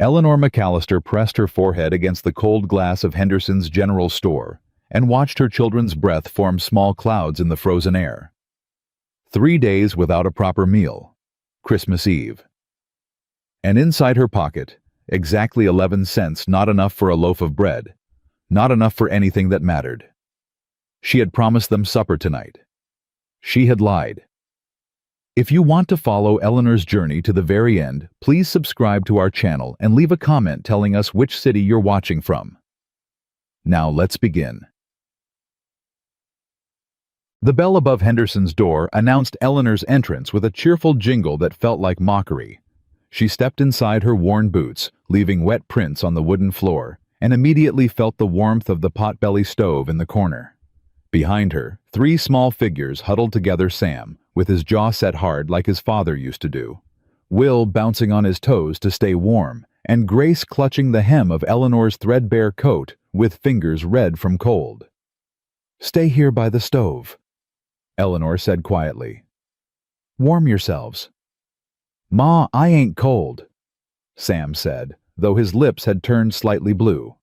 Eleanor McAllister pressed her forehead against the cold glass of Henderson's general store and watched her children's breath form small clouds in the frozen air. 3 days without a proper meal. Christmas Eve. And inside her pocket, exactly 11 cents, not enough for a loaf of bread, not enough for anything that mattered. She had promised them supper tonight. She had lied. If you want to follow Eleanor's journey to the very end, please subscribe to our channel and leave a comment telling us which city you're watching from. Now let's begin. The bell above Henderson's door announced Eleanor's entrance with a cheerful jingle that felt like mockery. She stepped inside her worn boots, leaving wet prints on the wooden floor, and immediately felt the warmth of the potbelly stove in the corner. Behind her, 3 small figures huddled together: Sam, with his jaw set hard like his father used to do, Will bouncing on his toes to stay warm, and Grace clutching the hem of Eleanor's threadbare coat with fingers red from cold. "Stay here by the stove," Eleanor said quietly. "Warm yourselves." "Ma, I ain't cold," Sam said, though his lips had turned slightly blue.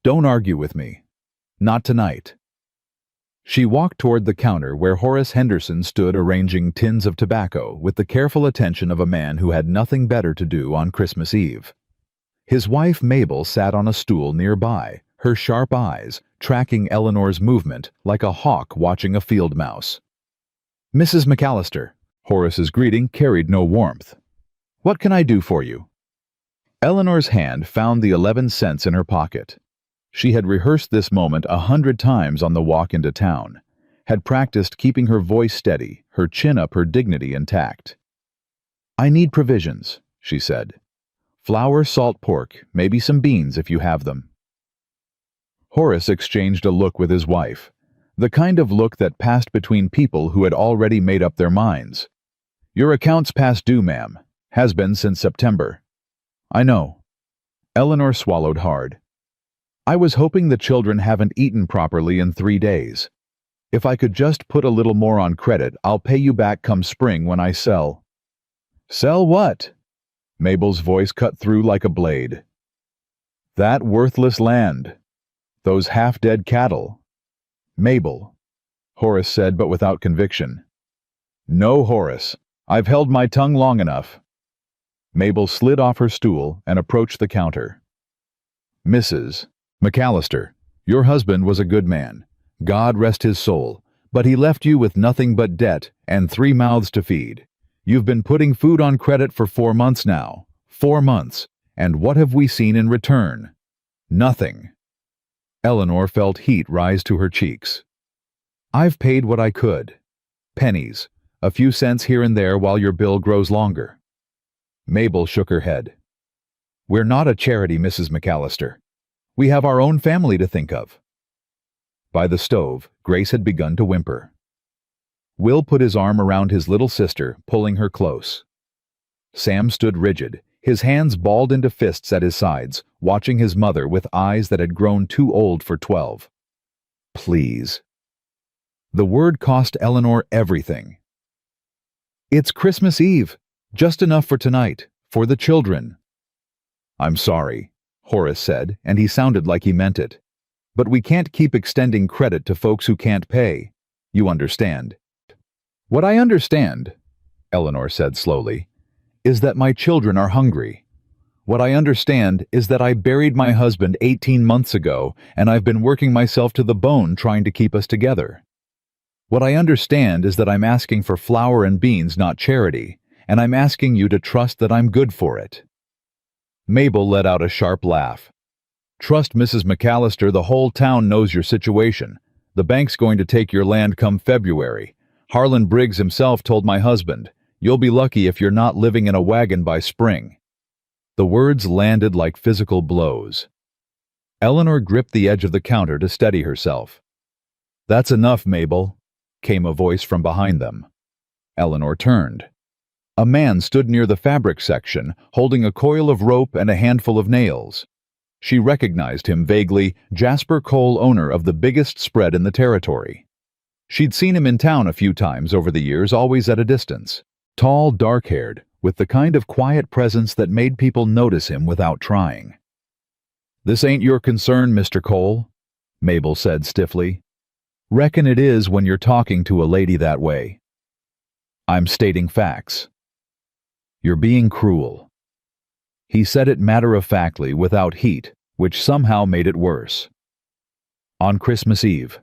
"Don't argue with me. Not tonight." She walked toward the counter where Horace Henderson stood arranging tins of tobacco with the careful attention of a man who had nothing better to do on Christmas Eve. His wife Mabel sat on a stool nearby, her sharp eyes tracking Eleanor's movement like a hawk watching a field mouse. "Mrs. McAllister," Horace's greeting carried no warmth. "What can I do for you?" Eleanor's hand found the 11 cents in her pocket. She had rehearsed this moment 100 times on the walk into town, had practiced keeping her voice steady, her chin up, her dignity intact. "I need provisions," she said. "Flour, salt pork, maybe some beans if you have them." Horace exchanged a look with his wife, the kind of look that passed between people who had already made up their minds. "Your account's past due, ma'am. Has been since September." "I know." Eleanor swallowed hard. "I was hoping the children haven't eaten properly in 3 days. If I could just put a little more on credit, I'll pay you back come spring when I sell." "Sell what?" Mabel's voice cut through like a blade. "That worthless land. Those half-dead cattle." "Mabel," Horace said, but without conviction. "No, Horace. I've held my tongue long enough." Mabel slid off her stool and approached the counter. "Mrs. McAllister, your husband was a good man. God rest his soul. But he left you with nothing but debt and 3 mouths to feed. You've been putting food on credit for 4 months now. 4 months. And what have we seen in return? Nothing." Eleanor felt heat rise to her cheeks. "I've paid what I could. Pennies. A few cents here and there while your bill grows longer." Mabel shook her head. "We're not a charity, Mrs. McAllister. We have our own family to think of." By the stove, Grace had begun to whimper. Will put his arm around his little sister, pulling her close. Sam stood rigid, his hands balled into fists at his sides, watching his mother with eyes that had grown too old for 12. "Please." The word cost Eleanor everything. "It's Christmas Eve. Just enough for tonight, for the children." "I'm sorry," Horace said, and he sounded like he meant it. "But we can't keep extending credit to folks who can't pay. You understand." "What I understand," Eleanor said slowly, "is that my children are hungry. What I understand is that I buried my husband 18 months ago, and I've been working myself to the bone trying to keep us together. What I understand is that I'm asking for flour and beans, not charity, and I'm asking you to trust that I'm good for it." Mabel let out a sharp laugh. "Trust Mrs. McAllister, the whole town knows your situation. The bank's going to take your land come February. Harlan Briggs himself told my husband, you'll be lucky if you're not living in a wagon by spring." The words landed like physical blows. Eleanor gripped the edge of the counter to steady herself. "That's enough, Mabel," came a voice from behind them. Eleanor turned. A man stood near the fabric section, holding a coil of rope and a handful of nails. She recognized him vaguely, Jasper Cole, owner of the biggest spread in the territory. She'd seen him in town a few times over the years, always at a distance. Tall, dark-haired, with the kind of quiet presence that made people notice him without trying. "This ain't your concern, Mr. Cole," Mabel said stiffly. "Reckon it is when you're talking to a lady that way. I'm stating facts." "You're being cruel." He said it matter-of-factly, without heat, which somehow made it worse. "On Christmas Eve.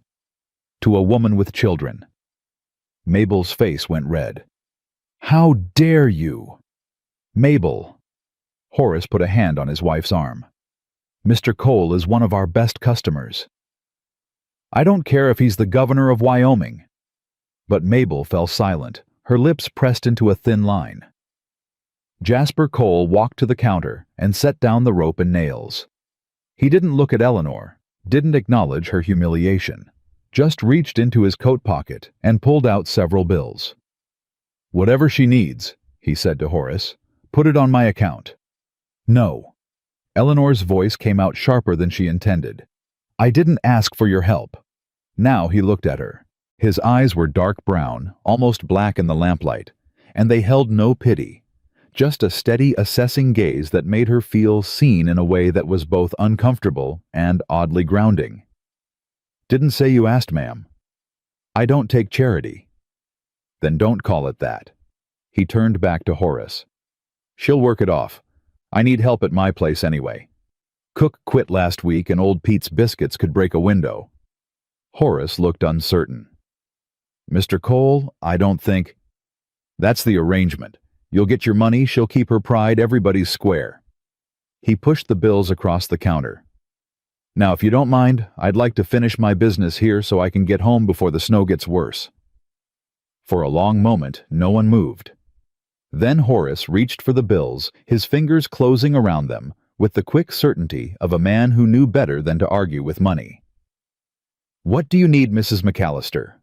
To a woman with children." Mabel's face went red. "How dare you?" "Mabel." Horace put a hand on his wife's arm. "Mr. Cole is one of our best customers." "I don't care if he's the governor of Wyoming." But Mabel fell silent, her lips pressed into a thin line. Jasper Cole walked to the counter and set down the rope and nails. He didn't look at Eleanor, didn't acknowledge her humiliation, just reached into his coat pocket and pulled out several bills. "Whatever she needs," he said to Horace, "put it on my account." "No." Eleanor's voice came out sharper than she intended. "I didn't ask for your help." Now he looked at her. His eyes were dark brown, almost black in the lamplight, and they held no pity, just a steady, assessing gaze that made her feel seen in a way that was both uncomfortable and oddly grounding. "Didn't say you asked, ma'am." "I don't take charity." "Then don't call it that." He turned back to Horace. "She'll work it off. I need help at my place anyway. Cook quit last week and old Pete's biscuits could break a window." Horace looked uncertain. "Mr. Cole, I don't think—" "That's the arrangement. You'll get your money, she'll keep her pride, everybody's square." He pushed the bills across the counter. "Now, if you don't mind, I'd like to finish my business here so I can get home before the snow gets worse." For a long moment, no one moved. Then Horace reached for the bills, his fingers closing around them, with the quick certainty of a man who knew better than to argue with money. "What do you need, Mrs. McAllister?"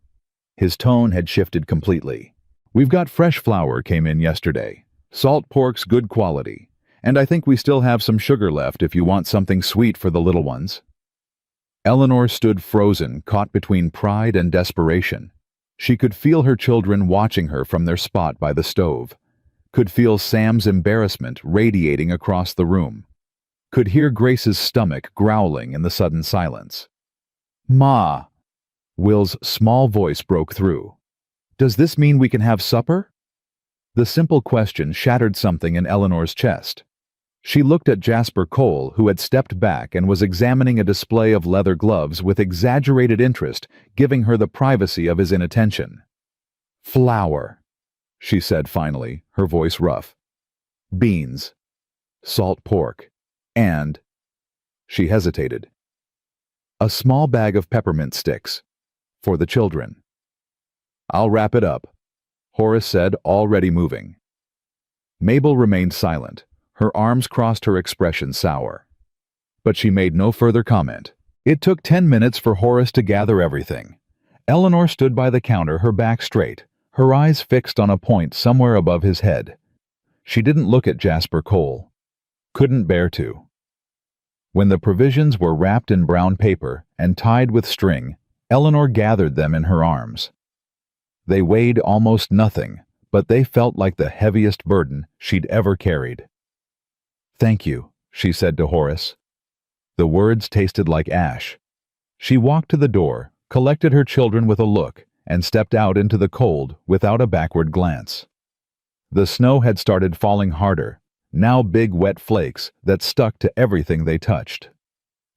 His tone had shifted completely. "We've got fresh flour came in yesterday. Salt pork's good quality. And I think we still have some sugar left if you want something sweet for the little ones." Eleanor stood frozen, caught between pride and desperation. She could feel her children watching her from their spot by the stove, could feel Sam's embarrassment radiating across the room, could hear Grace's stomach growling in the sudden silence. "Ma!" Will's small voice broke through. "Does this mean we can have supper?" The simple question shattered something in Eleanor's chest. She looked at Jasper Cole, who had stepped back and was examining a display of leather gloves with exaggerated interest, giving her the privacy of his inattention. "Flour," she said finally, her voice rough. "Beans. Salt pork. And—" She hesitated. "A small bag of peppermint sticks. For the children." "I'll wrap it up," Horace said, already moving. Mabel remained silent, her arms crossed, her expression sour. But she made no further comment. It took 10 minutes for Horace to gather everything. Eleanor stood by the counter, her back straight, her eyes fixed on a point somewhere above his head. She didn't look at Jasper Cole. Couldn't bear to. When the provisions were wrapped in brown paper and tied with string, Eleanor gathered them in her arms. They weighed almost nothing, but they felt like the heaviest burden she'd ever carried. "Thank you," she said to Horace. The words tasted like ash. She walked to the door, collected her children with a look, and stepped out into the cold without a backward glance. The snow had started falling harder, now big wet flakes that stuck to everything they touched.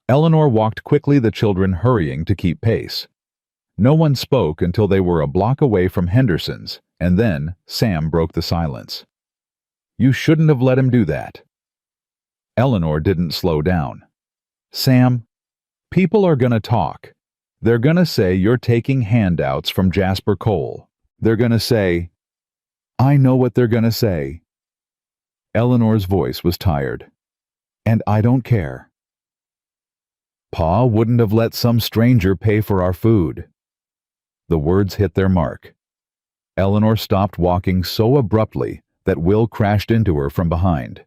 Eleanor walked quickly, the children hurrying to keep pace. No one spoke until they were a block away from Henderson's, and then Sam broke the silence. "You shouldn't have let him do that." Eleanor didn't slow down. "Sam, people are gonna talk. They're gonna say you're taking handouts from Jasper Cole. They're gonna say—" "I know what they're gonna say." Eleanor's voice was tired. "And I don't care. Pa wouldn't have let some stranger pay for our food." The words hit their mark. Eleanor stopped walking so abruptly that Will crashed into her from behind.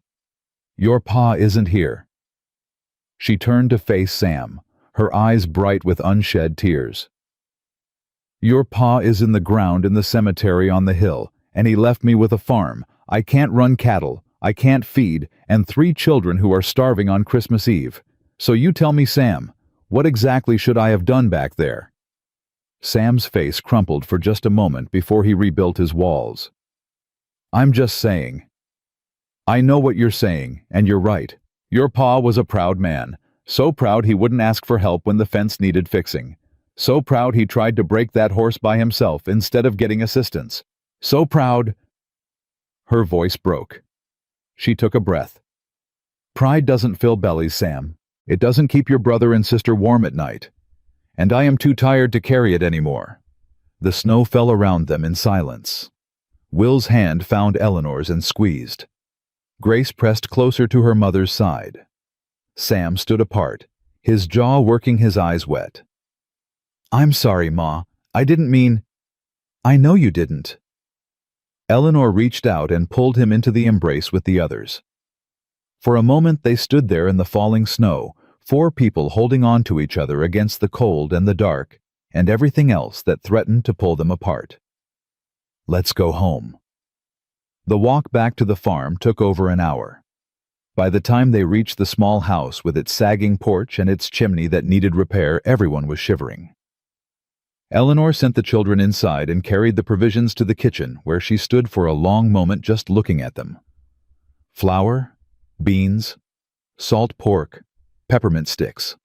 "Your pa isn't here." She turned to face Sam, her eyes bright with unshed tears. "Your pa is in the ground in the cemetery on the hill, and he left me with a farm. I can't run cattle, I can't feed, and 3 children who are starving on Christmas Eve. So you tell me, Sam, what exactly should I have done back there?" Sam's face crumpled for just a moment before he rebuilt his walls. "I'm just saying." "I know what you're saying, and you're right. Your pa was a proud man. So proud he wouldn't ask for help when the fence needed fixing. So proud he tried to break that horse by himself instead of getting assistance. So proud—" Her voice broke. She took a breath. "Pride doesn't fill bellies, Sam. It doesn't keep your brother and sister warm at night. And I am too tired to carry it anymore." The snow fell around them in silence. Will's hand found Eleanor's and squeezed. Grace pressed closer to her mother's side. Sam stood apart, his jaw working, his eyes wet. "I'm sorry, Ma. I didn't mean—" "I know you didn't." Eleanor reached out and pulled him into the embrace with the others. For a moment they stood there in the falling snow, 4 people holding on to each other against the cold and the dark, and everything else that threatened to pull them apart. "Let's go home." The walk back to the farm took over an hour. By the time they reached the small house with its sagging porch and its chimney that needed repair, everyone was shivering. Eleanor sent the children inside and carried the provisions to the kitchen, where she stood for a long moment just looking at them. Flour, beans, salt pork, peppermint sticks.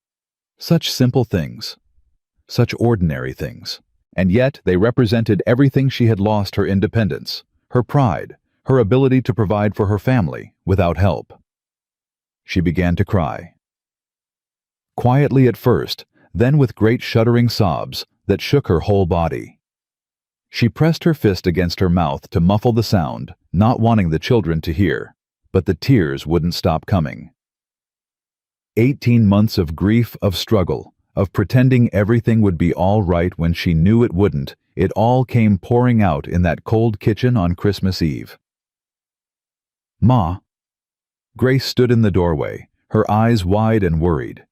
Such simple things. Such ordinary things. And yet they represented everything she had lost: her independence, her pride, her ability to provide for her family without help. She began to cry. Quietly at first, then with great shuddering sobs that shook her whole body. She pressed her fist against her mouth to muffle the sound, not wanting the children to hear, but the tears wouldn't stop coming. 18 months of grief, of struggle, of pretending everything would be all right when she knew it wouldn't, it all came pouring out in that cold kitchen on Christmas Eve. "Ma." Grace stood in the doorway, her eyes wide and worried.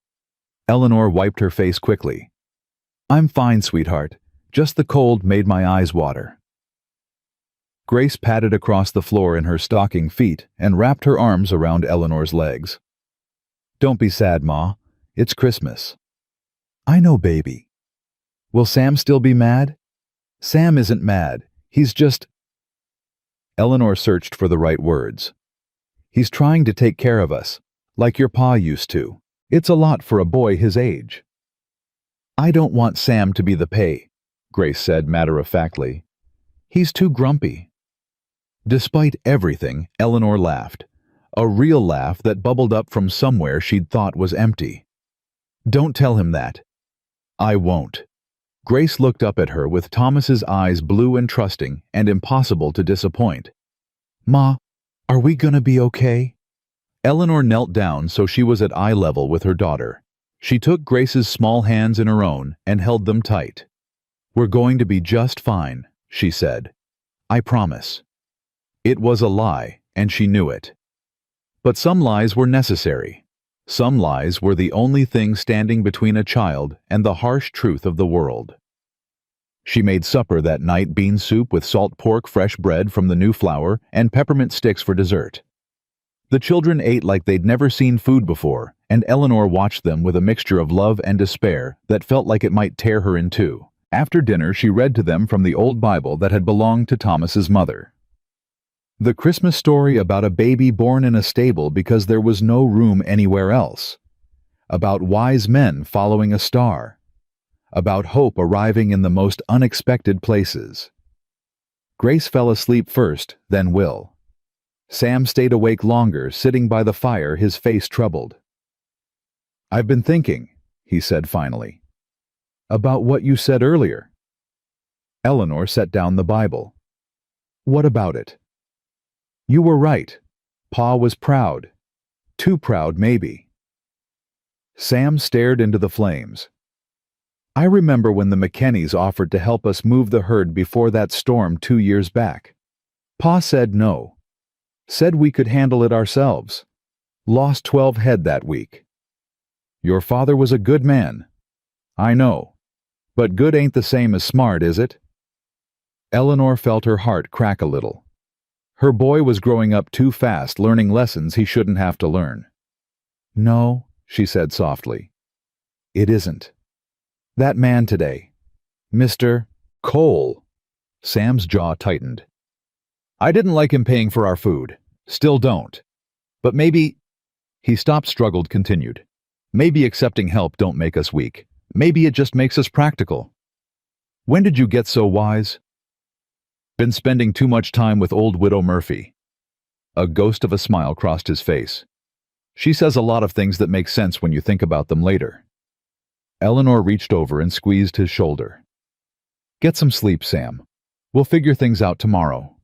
Eleanor wiped her face quickly. "I'm fine, sweetheart. Just the cold made my eyes water." Grace padded across the floor in her stocking feet and wrapped her arms around Eleanor's legs. "Don't be sad, Ma. It's Christmas." "I know, baby." "Will Sam still be mad?" "Sam isn't mad. He's just—" Eleanor searched for the right words. "He's trying to take care of us, like your pa used to. It's a lot for a boy his age." "I don't want Sam to be the pay," Grace said matter-of-factly. "He's too grumpy." Despite everything, Eleanor laughed. A real laugh that bubbled up from somewhere she'd thought was empty. "Don't tell him that." "I won't." Grace looked up at her with Thomas's eyes blue and trusting and impossible to disappoint. "Ma, are we gonna be okay?" Eleanor knelt down so she was at eye level with her daughter. She took Grace's small hands in her own and held them tight. "We're going to be just fine," she said. "I promise." It was a lie, and she knew it. But some lies were necessary. Some lies were the only thing standing between a child and the harsh truth of the world. She made supper that night: bean soup with salt pork, fresh bread from the new flour, and peppermint sticks for dessert. The children ate like they'd never seen food before, and Eleanor watched them with a mixture of love and despair that felt like it might tear her in two. After dinner, she read to them from the old Bible that had belonged to Thomas's mother. The Christmas story about a baby born in a stable because there was no room anywhere else. About wise men following a star. About hope arriving in the most unexpected places. Grace fell asleep first, then Will. Sam stayed awake longer, sitting by the fire, his face troubled. "I've been thinking," he said finally. "About what you said earlier." Eleanor set down the Bible. "What about it?" "You were right. Pa was proud. Too proud, maybe." Sam stared into the flames. "I remember when the McKennies offered to help us move the herd before that storm 2 years back. Pa said no. Said we could handle it ourselves. Lost 12 head that week. Your father was a good man. I know. But good ain't the same as smart, is it?" Eleanor felt her heart crack a little. Her boy was growing up too fast, learning lessons he shouldn't have to learn. "No," she said softly. "It isn't. That man today, Mr. Cole." Sam's jaw tightened. "I didn't like him paying for our food. Still don't. But maybe—" He stopped, struggled, continued. "Maybe accepting help don't make us weak. Maybe it just makes us practical." "When did you get so wise?" "Been spending too much time with old Widow Murphy." A ghost of a smile crossed his face. "She says a lot of things that make sense when you think about them later." Eleanor reached over and squeezed his shoulder. "Get some sleep, Sam. We'll figure things out tomorrow."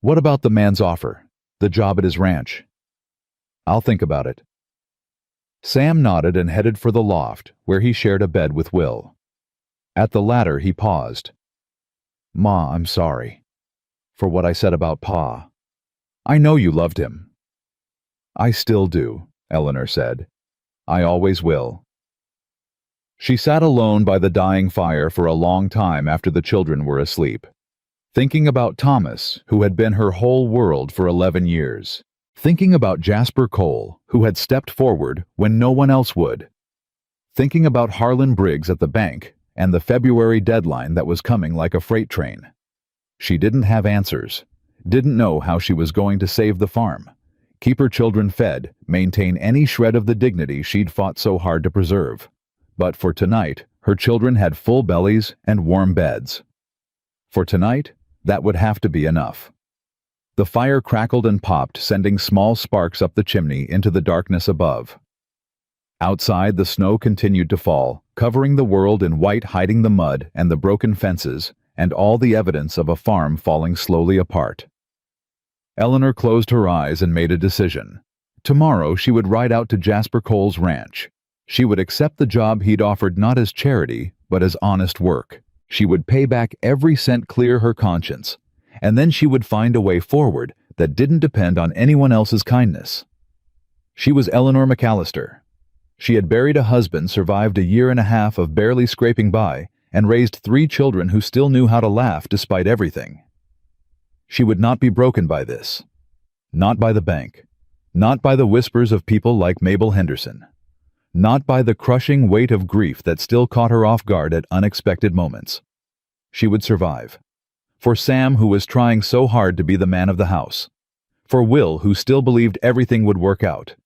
"What about the man's offer? The job at his ranch?" "I'll think about it." Sam nodded and headed for the loft, where he shared a bed with Will. At the latter, he paused. "Ma, I'm sorry. For what I said about Pa. I know you loved him." "I still do," Eleanor said. "I always will." She sat alone by the dying fire for a long time after the children were asleep, thinking about Thomas, who had been her whole world for 11 years. Thinking about Jasper Cole, who had stepped forward when no one else would. Thinking about Harlan Briggs at the bank and the February deadline that was coming like a freight train. She didn't have answers, didn't know how she was going to save the farm, keep her children fed, maintain any shred of the dignity she'd fought so hard to preserve. But for tonight, her children had full bellies and warm beds. For tonight, that would have to be enough. The fire crackled and popped, sending small sparks up the chimney into the darkness above. Outside, the snow continued to fall, covering the world in white, hiding the mud and the broken fences and all the evidence of a farm falling slowly apart. Eleanor closed her eyes and made a decision. Tomorrow she would ride out to Jasper Cole's ranch. She would accept the job he'd offered not as charity, but as honest work. She would pay back every cent, clear her conscience, and then she would find a way forward that didn't depend on anyone else's kindness. She was Eleanor McAllister. She had buried a husband, survived a year and a half of barely scraping by, and raised 3 children who still knew how to laugh despite everything. She would not be broken by this. Not by the bank. Not by the whispers of people like Mabel Henderson. Not by the crushing weight of grief that still caught her off guard at unexpected moments. She would survive. For Sam, who was trying so hard to be the man of the house. For Will, who still believed everything would work out.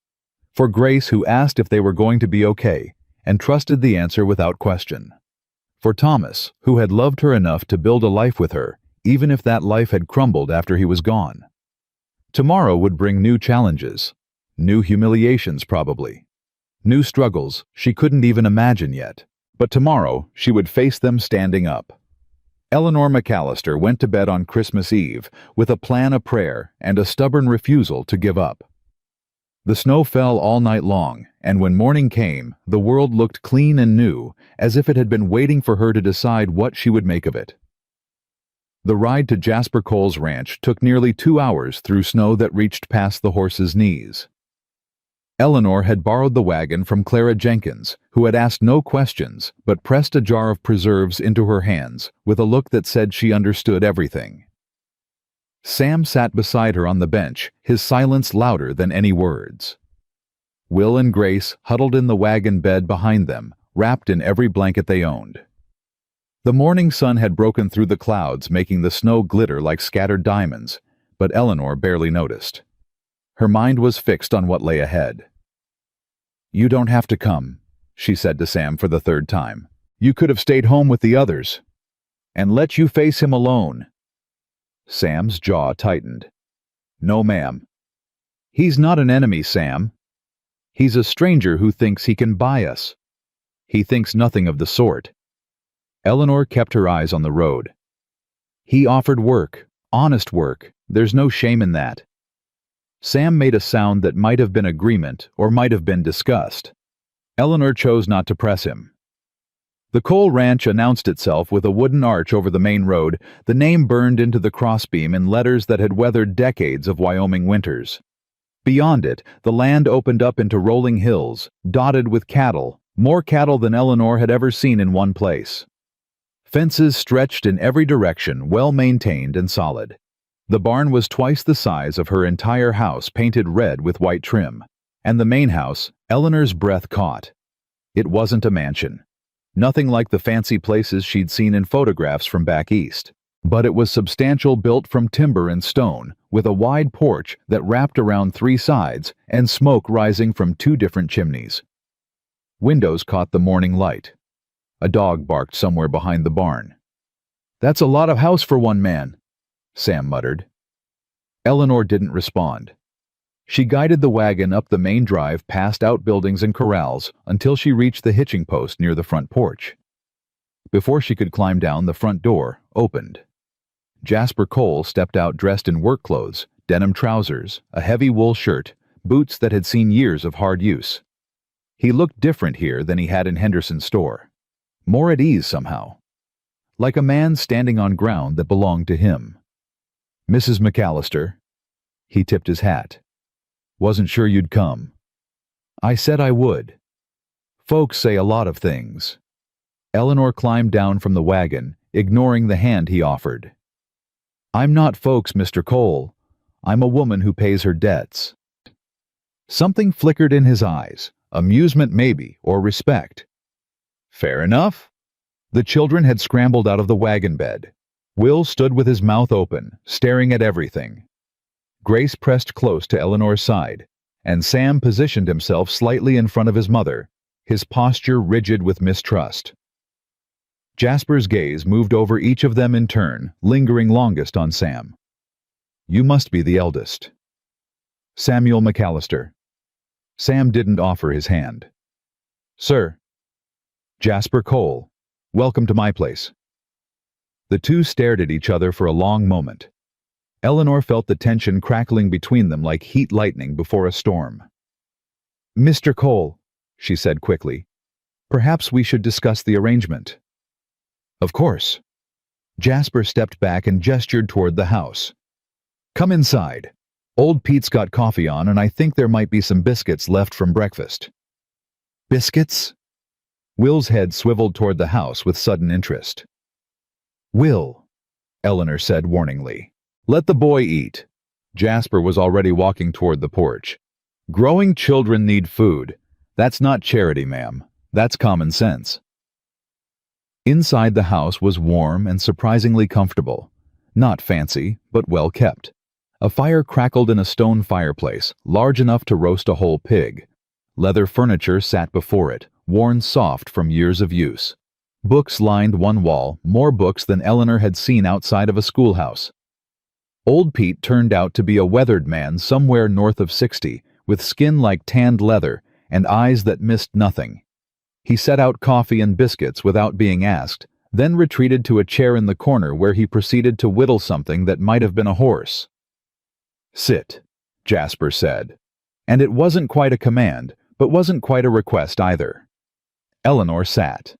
For Grace, who asked if they were going to be okay, and trusted the answer without question. For Thomas, who had loved her enough to build a life with her, even if that life had crumbled after he was gone. Tomorrow would bring new challenges. New humiliations, probably. New struggles she couldn't even imagine yet. But tomorrow she would face them standing up. Eleanor McAllister went to bed on Christmas Eve with a plan, a prayer, and a stubborn refusal to give up. The snow fell all night long, and when morning came, the world looked clean and new, as if it had been waiting for her to decide what she would make of it. The ride to Jasper Cole's ranch took nearly 2 hours through snow that reached past the horses' knees. Eleanor had borrowed the wagon from Clara Jenkins, who had asked no questions but pressed a jar of preserves into her hands with a look that said she understood everything. Sam sat beside her on the bench, his silence louder than any words. Will and Grace huddled in the wagon bed behind them, wrapped in every blanket they owned. The morning sun had broken through the clouds, making the snow glitter like scattered diamonds, but Eleanor barely noticed. Her mind was fixed on what lay ahead. "You don't have to come," she said to Sam for the 3rd time. "You could have stayed home with the others. And let you face him alone." Sam's jaw tightened. "No, ma'am. He's not an enemy, Sam. He's a stranger who thinks he can buy us. He thinks nothing of the sort." Eleanor kept her eyes on the road. "He offered work, honest work. There's no shame in that." Sam made a sound that might have been agreement or might have been disgust. Eleanor chose not to press him. The Cole Ranch announced itself with a wooden arch over the main road, the name burned into the crossbeam in letters that had weathered decades of Wyoming winters. Beyond it, the land opened up into rolling hills, dotted with cattle, more cattle than Eleanor had ever seen in one place. Fences stretched in every direction, well-maintained and solid. The barn was twice the size of her entire house, painted red with white trim. And the main house, Eleanor's breath caught. It wasn't a mansion. Nothing like the fancy places she'd seen in photographs from back east. But it was substantial, built from timber and stone, with a wide porch that wrapped around 3 sides and smoke rising from 2 different chimneys. Windows caught the morning light. A dog barked somewhere behind the barn. "That's a lot of house for one man," Sam muttered. Eleanor didn't respond. She guided the wagon up the main drive past outbuildings and corrals until she reached the hitching post near the front porch. Before she could climb down, the front door opened. Jasper Cole stepped out dressed in work clothes, denim trousers, a heavy wool shirt, boots that had seen years of hard use. He looked different here than he had in Henderson's store. More at ease somehow. Like a man standing on ground that belonged to him. "Mrs. McAllister." He tipped his hat. "Wasn't sure you'd come." "I said I would." "Folks say a lot of things." Eleanor climbed down from the wagon, ignoring the hand he offered. "I'm not folks, Mr. Cole. I'm a woman who pays her debts." Something flickered in his eyes, amusement maybe, or respect. "Fair enough." The children had scrambled out of the wagon bed. Will stood with his mouth open, staring at everything. Grace pressed close to Eleanor's side, and Sam positioned himself slightly in front of his mother, his posture rigid with mistrust. Jasper's gaze moved over each of them in turn, lingering longest on Sam. "You must be the eldest." "Samuel McAllister." Sam didn't offer his hand. "Sir." "Jasper Cole. Welcome to my place." The two stared at each other for a long moment. Eleanor felt the tension crackling between them like heat lightning before a storm. "Mr. Cole," she said quickly, "perhaps we should discuss the arrangement." "Of course." Jasper stepped back and gestured toward the house. "Come inside. Old Pete's got coffee on, and I think there might be some biscuits left from breakfast." "Biscuits?" Will's head swiveled toward the house with sudden interest. "Will," Eleanor said warningly, "let the boy eat." Jasper was already walking toward the porch. "Growing children need food. That's not charity, ma'am. That's common sense." Inside the house was warm and surprisingly comfortable. Not fancy, but well kept. A fire crackled in a stone fireplace, large enough to roast a whole pig. Leather furniture sat before it, worn soft from years of use. Books lined one wall, more books than Eleanor had seen outside of a schoolhouse. Old Pete turned out to be a weathered man somewhere north of 60, with skin like tanned leather and eyes that missed nothing. He set out coffee and biscuits without being asked, then retreated to a chair in the corner where he proceeded to whittle something that might have been a horse. "Sit," Jasper said. And it wasn't quite a command, but wasn't quite a request either. Eleanor sat.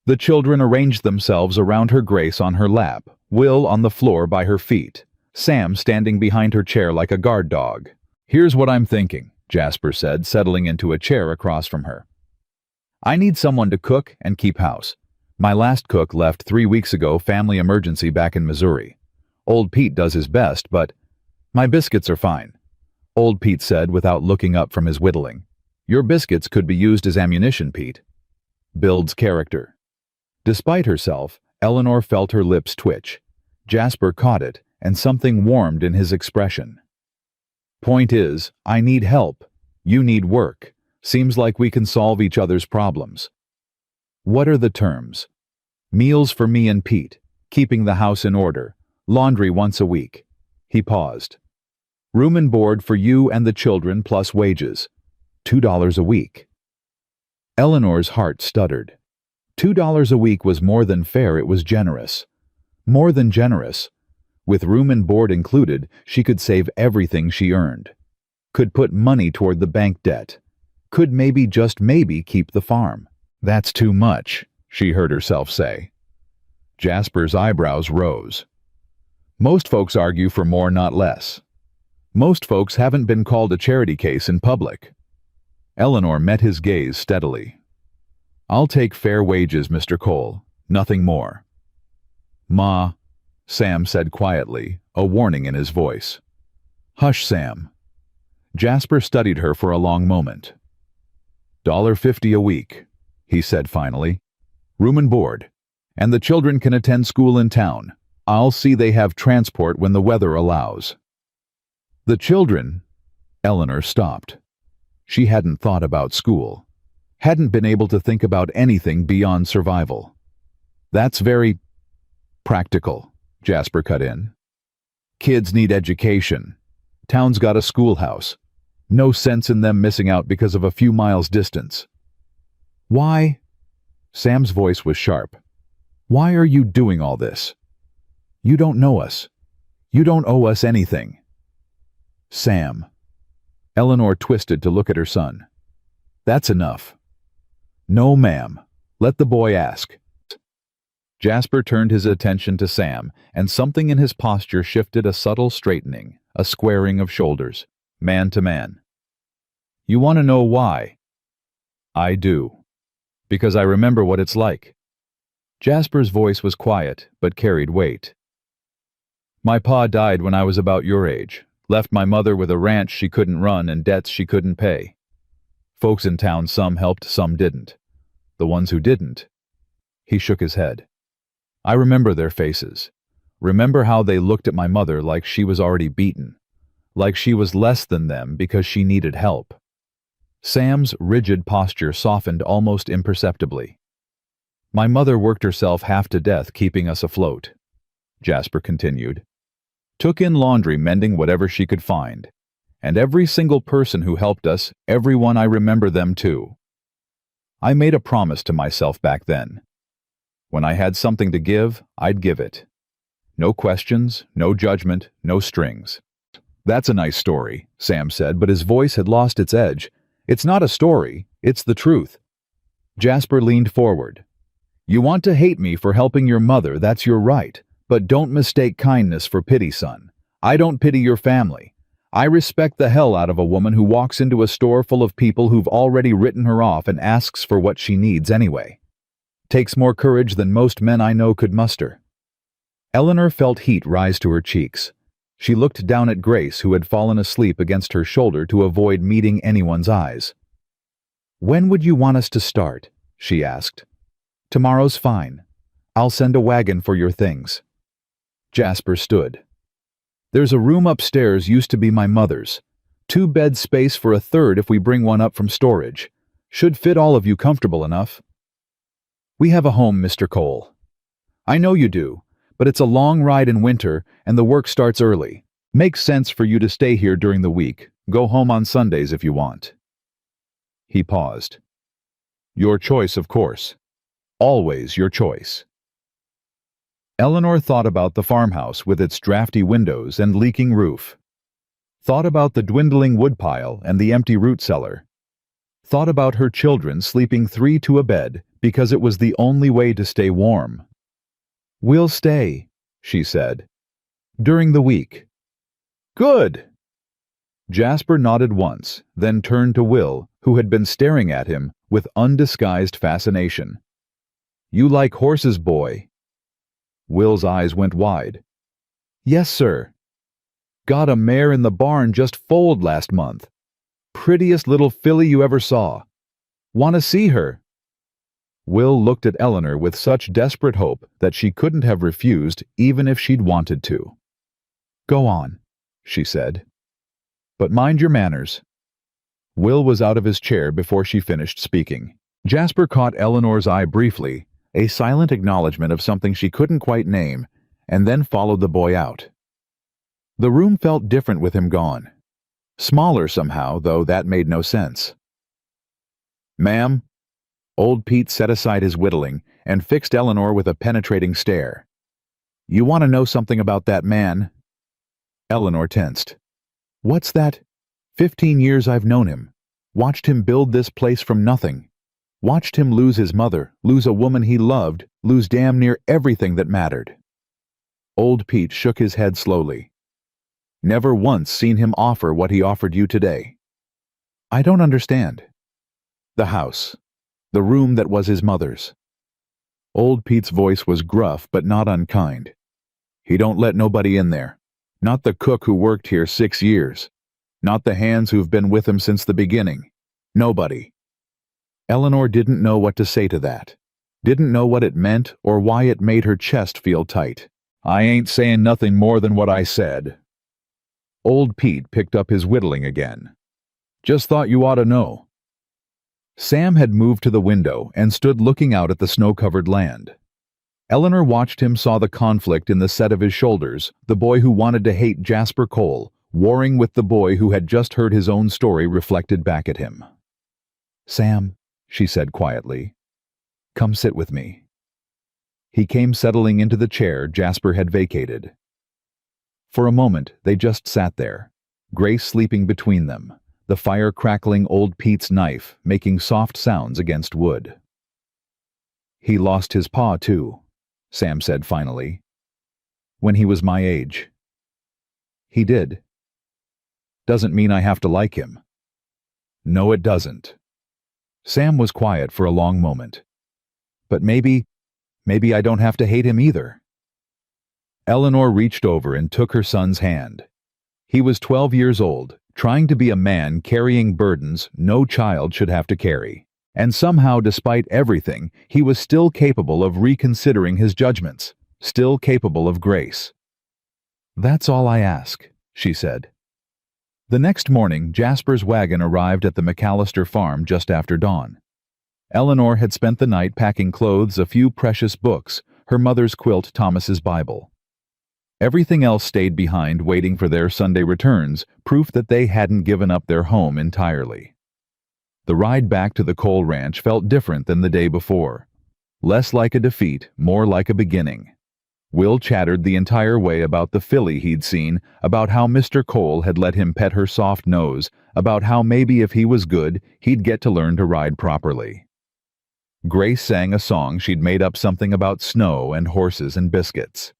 The children arranged themselves around her, Grace on her lap, Will on the floor by her feet, Sam standing behind her chair like a guard dog. "Here's what I'm thinking," Jasper said, settling into a chair across from her. "I need someone to cook and keep house. My last cook left 3 weeks ago, family emergency back in Missouri. Old Pete does his best, but my biscuits are fine," Old Pete said without looking up from his whittling. "Your biscuits could be used as ammunition, Pete." Builds character. Despite herself, Eleanor felt her lips twitch. Jasper caught it, and something warmed in his expression. "Point is, I need help. You need work. Seems like we can solve each other's problems." "What are the terms?" "Meals for me and Pete, keeping the house in order, laundry once a week." He paused. "Room and board for you and the children plus wages. $2 a week." Eleanor's heart stuttered. $2 a week was more than fair, it was generous. More than generous. With room and board included, she could save everything she earned. Could put money toward the bank debt. Could maybe, just maybe, keep the farm. "That's too much," she heard herself say. Jasper's eyebrows rose. "Most folks argue for more, not less. Most folks haven't been called a charity case in public." Eleanor met his gaze steadily. "I'll take fair wages, Mr. Cole. Nothing more. Ma, Sam said quietly, a warning in his voice. Hush, Sam. Jasper studied her for a long moment. $1.50 a week, he said finally. Room and board. And the children can attend school in town. I'll see they have transport when the weather allows. The children... Eleanor stopped. She hadn't thought about school. Hadn't been able to think about anything beyond survival. That's very practical, Jasper cut in. Kids need education. Town's got a schoolhouse. No sense in them missing out because of a few miles distance. Why? Sam's voice was sharp. Why are you doing all this? You don't know us. You don't owe us anything. Sam. Eleanor twisted to look at her son. That's enough. No, ma'am. Let the boy ask. Jasper turned his attention to Sam, and something in his posture shifted, a subtle straightening, a squaring of shoulders, man to man. You want to know why? I do. Because I remember what it's like. Jasper's voice was quiet, but carried weight. My pa died when I was about your age, left my mother with a ranch she couldn't run and debts she couldn't pay. Folks in town, some helped, some didn't. The ones who didn't. He shook his head. I remember their faces. Remember how they looked at my mother like she was already beaten, like she was less than them because she needed help. Sam's rigid posture softened almost imperceptibly. My mother worked herself half to death keeping us afloat, Jasper continued. Took in laundry mending whatever she could find. And every single person who helped us, everyone, I remember them too. I made a promise to myself back then. When I had something to give, I'd give it. No questions, no judgment, no strings. That's a nice story, Sam said, but his voice had lost its edge. It's not a story, it's the truth. Jasper leaned forward. You want to hate me for helping your mother, that's your right. But don't mistake kindness for pity, son. I don't pity your family. I respect the hell out of a woman who walks into a store full of people who've already written her off and asks for what she needs anyway. Takes more courage than most men I know could muster. Eleanor felt heat rise to her cheeks. She looked down at Grace, who had fallen asleep against her shoulder to avoid meeting anyone's eyes. When would you want us to start? She asked. Tomorrow's fine. I'll send a wagon for your things. Jasper stood. There's a room upstairs used to be my mother's. 2-bed space for a third if we bring one up from storage. Should fit all of you comfortable enough. We have a home, Mr. Cole. I know you do, but it's a long ride in winter and the work starts early. Makes sense for you to stay here during the week. Go home on Sundays if you want. He paused. Your choice, of course. Always your choice. Eleanor thought about the farmhouse with its drafty windows and leaking roof. Thought about the dwindling woodpile and the empty root cellar. Thought about her children sleeping 3 to a bed because it was the only way to stay warm. We'll stay, she said. During the week. Good! Jasper nodded once, then turned to Will, who had been staring at him with undisguised fascination. You like horses, boy? Will's eyes went wide. Yes, sir. Got a mare in the barn just foaled last month. Prettiest little filly you ever saw. Want to see her? Will looked at Eleanor with such desperate hope that she couldn't have refused even if she'd wanted to. Go on, she said. But mind your manners. Will was out of his chair before she finished speaking. Jasper caught Eleanor's eye briefly, a silent acknowledgement of something she couldn't quite name, and then followed the boy out. The room felt different with him gone. Smaller somehow, though that made no sense. Ma'am? Old Pete set aside his whittling and fixed Eleanor with a penetrating stare. You want to know something about that man? Eleanor tensed. What's that? 15 years I've known him. Watched him build this place from nothing. Watched him lose his mother, lose a woman he loved, lose damn near everything that mattered. Old Pete shook his head slowly. Never once seen him offer what he offered you today. I don't understand. The house. The room that was his mother's. Old Pete's voice was gruff but not unkind. He don't let nobody in there. Not the cook who worked here 6 years. Not the hands who've been with him since the beginning. Nobody. Eleanor didn't know what to say to that. Didn't know what it meant or why it made her chest feel tight. I ain't saying nothing more than what I said. Old Pete picked up his whittling again. Just thought you ought to know. Sam had moved to the window and stood looking out at the snow-covered land. Eleanor watched him, saw the conflict in the set of his shoulders, the boy who wanted to hate Jasper Cole, warring with the boy who had just heard his own story reflected back at him. Sam, she said quietly, come sit with me. He came settling into the chair Jasper had vacated. For a moment, they just sat there, Grace sleeping between them, the fire crackling old Pete's knife making soft sounds against wood. He lost his paw too, Sam said finally. When he was my age. He did. Doesn't mean I have to like him. No, it doesn't. Sam was quiet for a long moment. But maybe I don't have to hate him either. Eleanor reached over and took her son's hand. He was 12 years old, trying to be a man carrying burdens no child should have to carry. And somehow, despite everything, he was still capable of reconsidering his judgments, still capable of grace. That's all I ask, she said. The next morning, Jasper's wagon arrived at the McAllister farm just after dawn. Eleanor had spent the night packing clothes, a few precious books, her mother's quilt, Thomas's Bible. Everything else stayed behind waiting for their Sunday returns, proof that they hadn't given up their home entirely. The ride back to the Cole Ranch felt different than the day before. Less like a defeat, more like a beginning. Will chattered the entire way about the filly he'd seen, about how Mr. Cole had let him pet her soft nose, about how maybe if he was good, he'd get to learn to ride properly. Grace sang a song she'd made up, something about snow and horses and biscuits.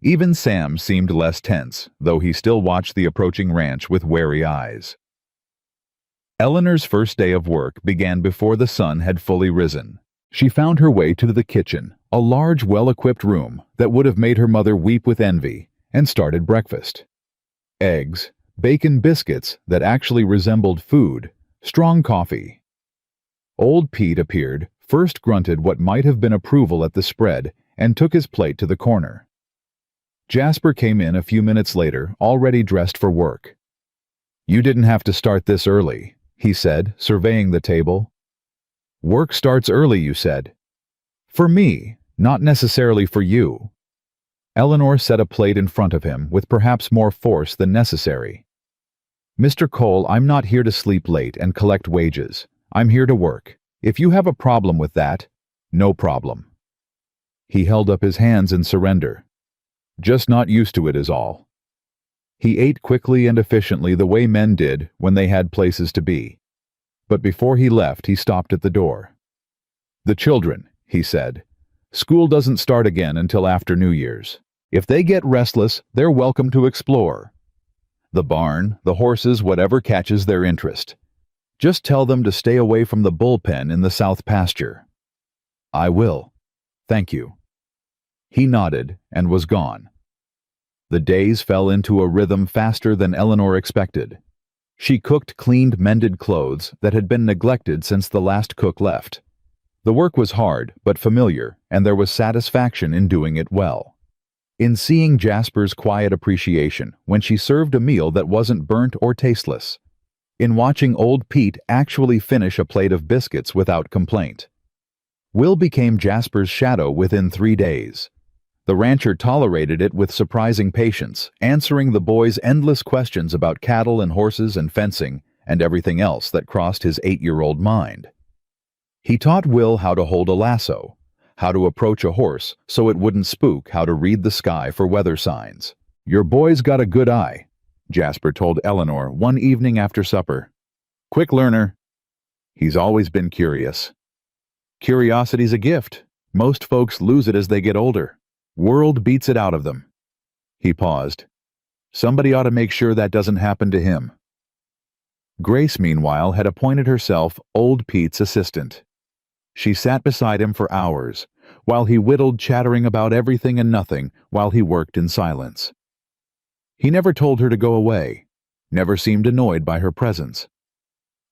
Even Sam seemed less tense, though he still watched the approaching ranch with wary eyes. Eleanor's first day of work began before the sun had fully risen. She found her way to the kitchen, a large, well-equipped room that would have made her mother weep with envy, and started breakfast. Eggs, bacon biscuits that actually resembled food, strong coffee. Old Pete appeared, first grunted what might have been approval at the spread, and took his plate to the corner. Jasper came in a few minutes later, already dressed for work. You didn't have to start this early, he said, surveying the table. Work starts early, you said. For me, not necessarily for you. Eleanor set a plate in front of him with perhaps more force than necessary. Mr. Cole, I'm not here to sleep late and collect wages. I'm here to work. If you have a problem with that, no problem. He held up his hands in surrender. Just not used to it is all. He ate quickly and efficiently the way men did when they had places to be. But before he left, he stopped at the door. The children, he said. School doesn't start again until after New Year's. If they get restless, they're welcome to explore. The barn, the horses, whatever catches their interest. Just tell them to stay away from the bullpen in the south pasture. I will. Thank you. He nodded and was gone. The days fell into a rhythm faster than Eleanor expected. She cooked cleaned, mended clothes that had been neglected since the last cook left. The work was hard but familiar, and there was satisfaction in doing it well. In seeing Jasper's quiet appreciation when she served a meal that wasn't burnt or tasteless. In watching old Pete actually finish a plate of biscuits without complaint. Will became Jasper's shadow within 3 days. The rancher tolerated it with surprising patience, answering the boy's endless questions about cattle and horses and fencing and everything else that crossed his 8-year-old mind. He taught Will how to hold a lasso, how to approach a horse so it wouldn't spook, how to read the sky for weather signs. Your boy's got a good eye, Jasper told Eleanor one evening after supper. Quick learner. He's always been curious. Curiosity's a gift. Most folks lose it as they get older. World beats it out of them. He paused. Somebody ought to make sure that doesn't happen to him. Grace, meanwhile, had appointed herself old Pete's assistant. She sat beside him for hours, while he whittled, chattering about everything and nothing while he worked in silence. He never told her to go away, never seemed annoyed by her presence.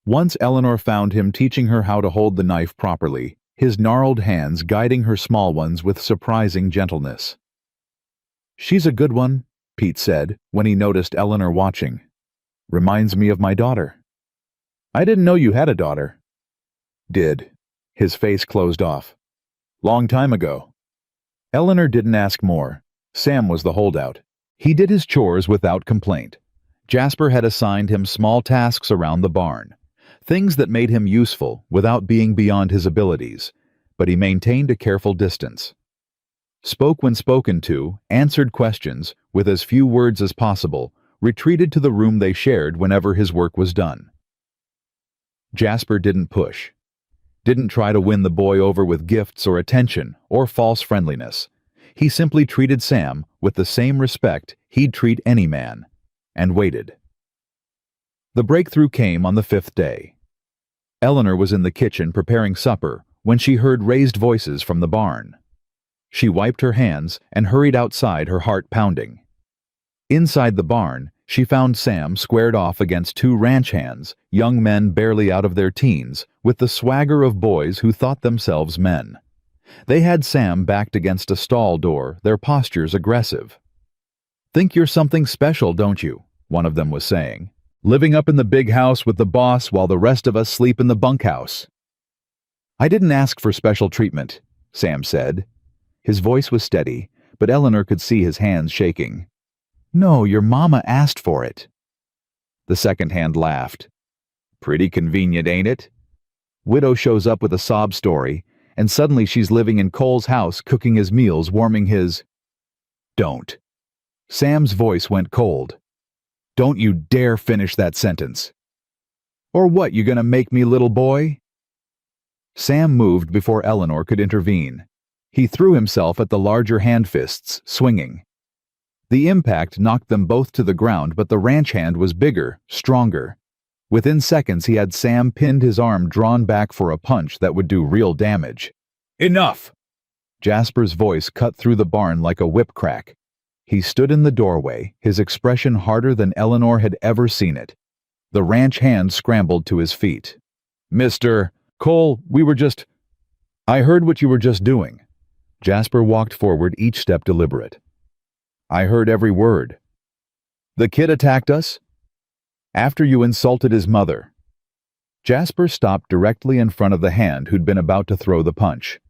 Once Eleanor found him teaching her how to hold the knife properly, his gnarled hands guiding her small ones with surprising gentleness. "She's a good one," Pete said when he noticed Eleanor watching. "Reminds me of my daughter." "I didn't know you had a daughter." "Did." His face closed off. "Long time ago." Eleanor didn't ask more. Sam was the holdout. He did his chores without complaint. Jasper had assigned him small tasks around the barn, things that made him useful without being beyond his abilities, but he maintained a careful distance. Spoke when spoken to, answered questions with as few words as possible, retreated to the room they shared whenever his work was done. Jasper didn't push. Didn't try to win the boy over with gifts or attention or false friendliness. He simply treated Sam with the same respect he'd treat any man, and waited. The breakthrough came on the 5th day. Eleanor was in the kitchen preparing supper when she heard raised voices from the barn. She wiped her hands and hurried outside, her heart pounding. Inside the barn, she found Sam squared off against two ranch hands, young men barely out of their teens, with the swagger of boys who thought themselves men. They had Sam backed against a stall door, their postures aggressive. "Think you're something special, don't you?" one of them was saying. "Living up in the big house with the boss while the rest of us sleep in the bunkhouse." "I didn't ask for special treatment," Sam said. His voice was steady, but Eleanor could see his hands shaking. "No, your mama asked for it." The second hand laughed. "Pretty convenient, ain't it? Widow shows up with a sob story, and suddenly she's living in Cole's house, cooking his meals, warming his—" "Don't." Sam's voice went cold. "Don't you dare finish that sentence." "Or what, you gonna make me, little boy?" Sam moved before Eleanor could intervene. He threw himself at the larger hand fists, swinging. The impact knocked them both to the ground, but the ranch hand was bigger, stronger. Within seconds he had Sam pinned, his arm drawn back for a punch that would do real damage. "Enough!" Jasper's voice cut through the barn like a whip crack. He stood in the doorway, his expression harder than Eleanor had ever seen it. The ranch hand scrambled to his feet. "Mr. Cole, I heard what you were just doing." Jasper walked forward, each step deliberate. "I heard every word." "The kid attacked us?" "After you insulted his mother." Jasper stopped directly in front of the hand who'd been about to throw the punch.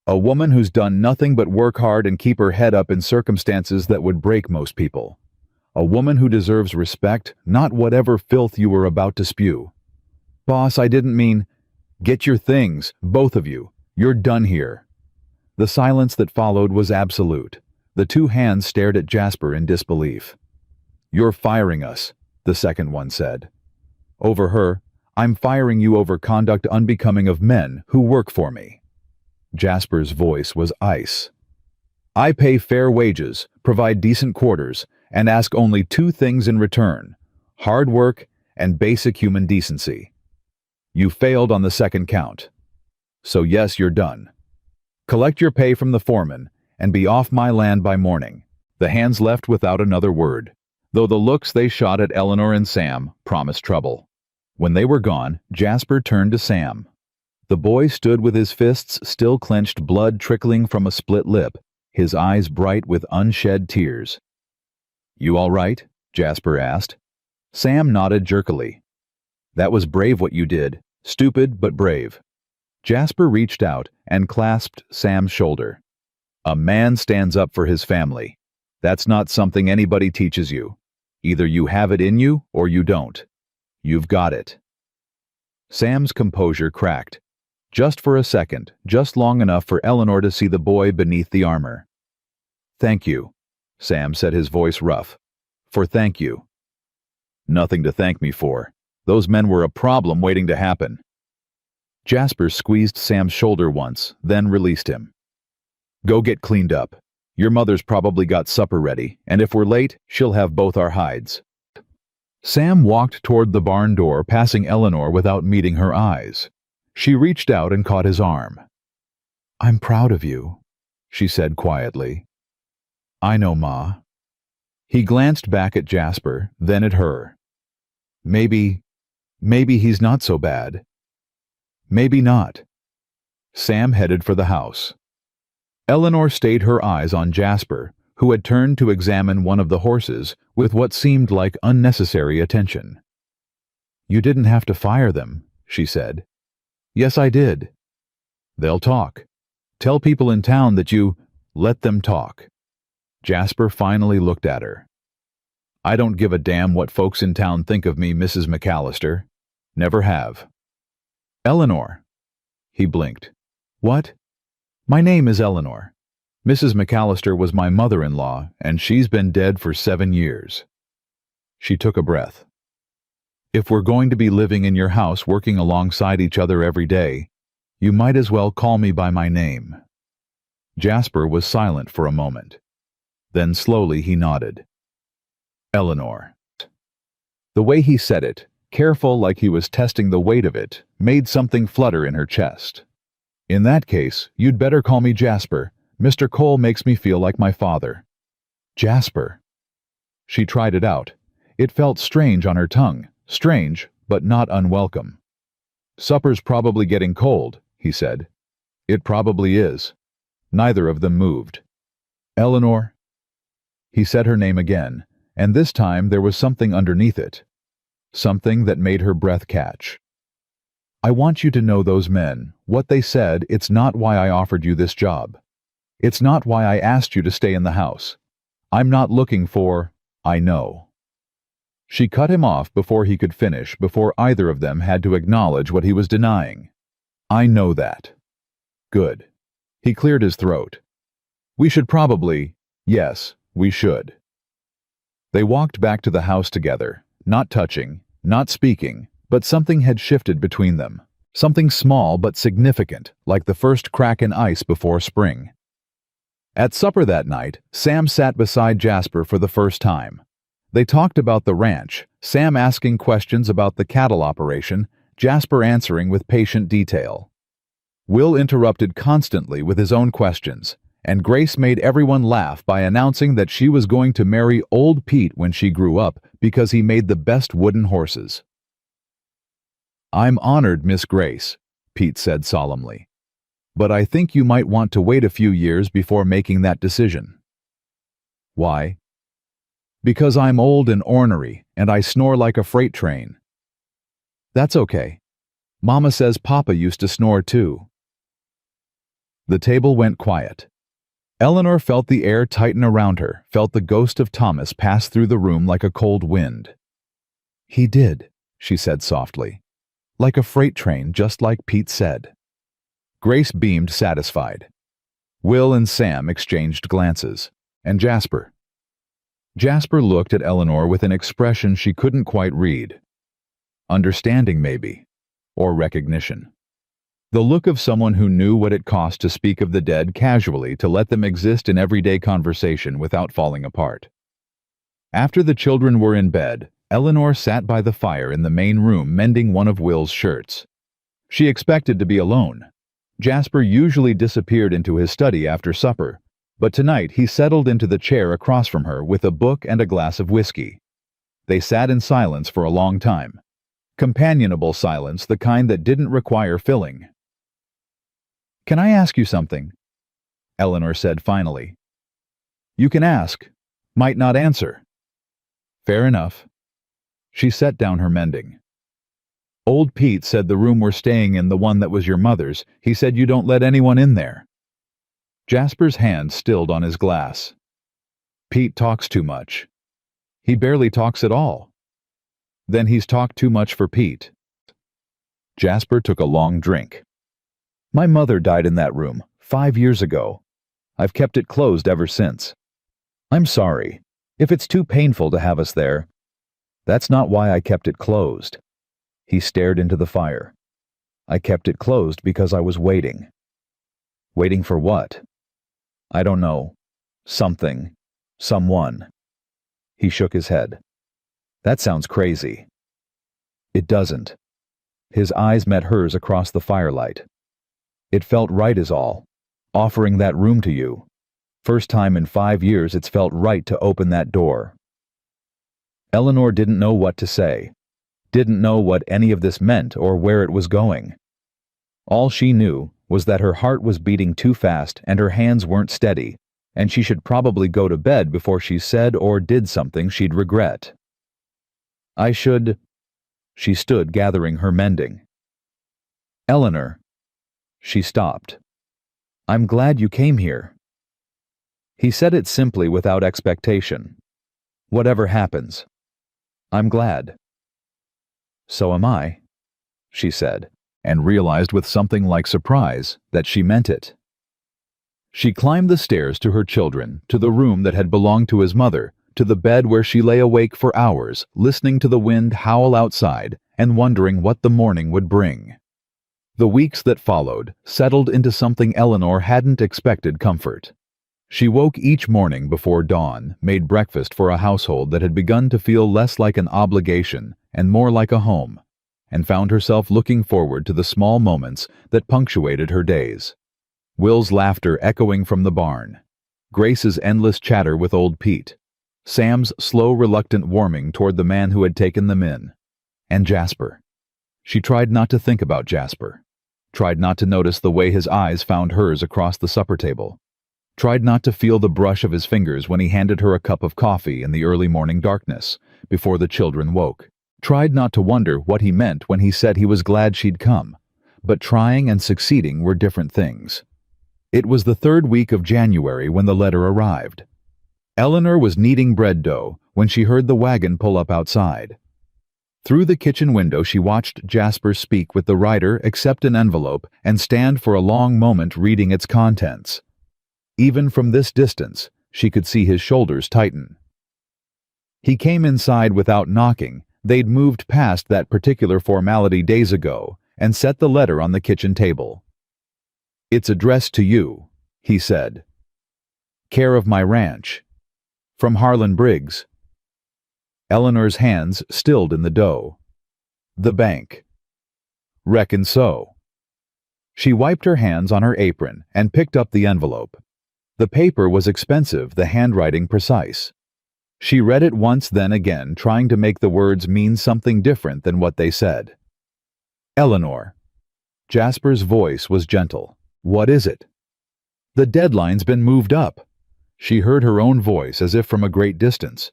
"A woman who's done nothing but work hard and keep her head up in circumstances that would break most people. A woman who deserves respect, not whatever filth you were about to spew." "Boss, I didn't mean—" "Get your things, both of you. You're done here." The silence that followed was absolute. The two hands stared at Jasper in disbelief. "You're firing us," the second one said. Over her, "I'm firing you over conduct unbecoming of men who work for me." Jasper's voice was ice. "I pay fair wages, provide decent quarters, and ask only two things in return: hard work and basic human decency. You failed on the second count. So yes, you're done. Collect your pay from the foreman and be off my land by morning." The hands left without another word, though the looks they shot at Eleanor and Sam promised trouble. When they were gone, Jasper turned to Sam. The boy stood with his fists still clenched, blood trickling from a split lip, his eyes bright with unshed tears. "You all right?" Jasper asked. Sam nodded jerkily. "That was brave what you did. Stupid, but brave." Jasper reached out and clasped Sam's shoulder. "A man stands up for his family. That's not something anybody teaches you. Either you have it in you or you don't. You've got it." Sam's composure cracked. Just for a second, just long enough for Eleanor to see the boy beneath the armor. "Thank you," Sam said, his voice rough. "For thank you." "Nothing to thank me for. Those men were a problem waiting to happen." Jasper squeezed Sam's shoulder once, then released him. "Go get cleaned up. Your mother's probably got supper ready, and if we're late, she'll have both our hides." Sam walked toward the barn door, passing Eleanor without meeting her eyes. She reached out and caught his arm. I'm proud of you, she said quietly. I know, Ma. He glanced back at Jasper, then at her. Maybe he's not so bad. Maybe not. Sam headed for the house. Eleanor stayed her eyes on Jasper, who had turned to examine one of the horses with what seemed like unnecessary attention. You didn't have to fire them, she said. Yes, I did. They'll talk. Tell people in town that you let them talk. Jasper finally looked at her. I don't give a damn what folks in town think of me, Mrs. McAllister. Never have. Eleanor. He blinked. What? My name is Eleanor. Mrs. McAllister was my mother-in-law, and she's been dead for 7 years. She took a breath. If we're going to be living in your house working alongside each other every day, you might as well call me by my name. Jasper was silent for a moment. Then slowly he nodded. Eleanor. The way he said it, careful like he was testing the weight of it, made something flutter in her chest. In that case, you'd better call me Jasper. Mr. Cole makes me feel like my father. Jasper. She tried it out. It felt strange on her tongue. Strange, but not unwelcome. Supper's probably getting cold, he said. It probably is. Neither of them moved. Eleanor. He said her name again, and this time there was something underneath it. Something that made her breath catch. I want you to know those men, what they said, it's not why I offered you this job. It's not why I asked you to stay in the house. I'm not looking for, I know. She cut him off before he could finish, before either of them had to acknowledge what he was denying. I know that. Good. He cleared his throat. We should probably, yes, we should. They walked back to the house together, not touching, not speaking, but something had shifted between them. Something small but significant, like the first crack in ice before spring. At supper that night, Sam sat beside Jasper for the first time. They talked about the ranch, Sam asking questions about the cattle operation, Jasper answering with patient detail. Will interrupted constantly with his own questions, and Grace made everyone laugh by announcing that she was going to marry old Pete when she grew up because he made the best wooden horses. I'm honored, Miss Grace, Pete said solemnly. But I think you might want to wait a few years before making that decision. Why? Because I'm old and ornery, and I snore like a freight train. That's okay. Mama says Papa used to snore too. The table went quiet. Eleanor felt the air tighten around her, felt the ghost of Thomas pass through the room like a cold wind. He did, she said softly. Like a freight train, just like Pete said. Grace beamed satisfied. Will and Sam exchanged glances. And Jasper. Jasper looked at Eleanor with an expression she couldn't quite read. Understanding, maybe. Or recognition. The look of someone who knew what it cost to speak of the dead casually, to let them exist in everyday conversation without falling apart. After the children were in bed, Eleanor sat by the fire in the main room mending one of Will's shirts. She expected to be alone. Jasper usually disappeared into his study after supper, but tonight he settled into the chair across from her with a book and a glass of whiskey. They sat in silence for a long time. Companionable silence, the kind that didn't require filling. Can I ask you something? Eleanor said finally. You can ask. Might not answer. Fair enough. She set down her mending. Old Pete said the room we're staying in, the one that was your mother's, he said you don't let anyone in there. Jasper's hand stilled on his glass. Pete talks too much. He barely talks at all. Then he's talked too much for Pete. Jasper took a long drink. My mother died in that room 5 years ago. I've kept it closed ever since. I'm sorry. If it's too painful to have us there, that's not why I kept it closed. He stared into the fire. I kept it closed because I was waiting. Waiting for what? I don't know. Something. Someone. He shook his head. That sounds crazy. It doesn't. His eyes met hers across the firelight. It felt right is all. offering that room to you. First time in 5 years it's felt right to open that door. Eleanor didn't know what to say, didn't know what any of this meant or where it was going. All she knew was that her heart was beating too fast and her hands weren't steady, and she should probably go to bed before she said or did something she'd regret. I should... She stood gathering her mending. Eleanor. She stopped. I'm glad you came here. He said it simply without expectation. Whatever happens. I'm glad. So am I, she said, and realized with something like surprise that she meant it. She climbed the stairs to her children, to the room that had belonged to his mother, to the bed where she lay awake for hours, listening to the wind howl outside and wondering what the morning would bring. The weeks that followed settled into something Eleanor hadn't expected comfort. She woke each morning before dawn, made breakfast for a household that had begun to feel less like an obligation and more like a home, and found herself looking forward to the small moments that punctuated her days. Will's laughter echoing from the barn, Grace's endless chatter with old Pete, Sam's slow, reluctant warming toward the man who had taken them in, and Jasper. She tried not to think about Jasper, tried not to notice the way his eyes found hers across the supper table, tried not to feel the brush of his fingers when he handed her a cup of coffee in the early morning darkness, before the children woke, tried not to wonder what he meant when he said he was glad she'd come, but trying and succeeding were different things. It was the 3rd week of January when the letter arrived. Eleanor was kneading bread dough when she heard the wagon pull up outside. Through the kitchen window she watched Jasper speak with the writer, accept an envelope, and stand for a long moment reading its contents. Even from this distance, she could see his shoulders tighten. He came inside without knocking. They'd moved past that particular formality days ago and set the letter on the kitchen table. It's addressed to you, he said. Care of my ranch. From Harlan Briggs. Eleanor's hands stilled in the dough. The bank. Reckon so. She wiped her hands on her apron and picked up the envelope. The paper was expensive, the handwriting precise. She read it once, then again, trying to make the words mean something different than what they said. Eleanor. Jasper's voice was gentle. What is it? The deadline's been moved up. She heard her own voice as if from a great distance.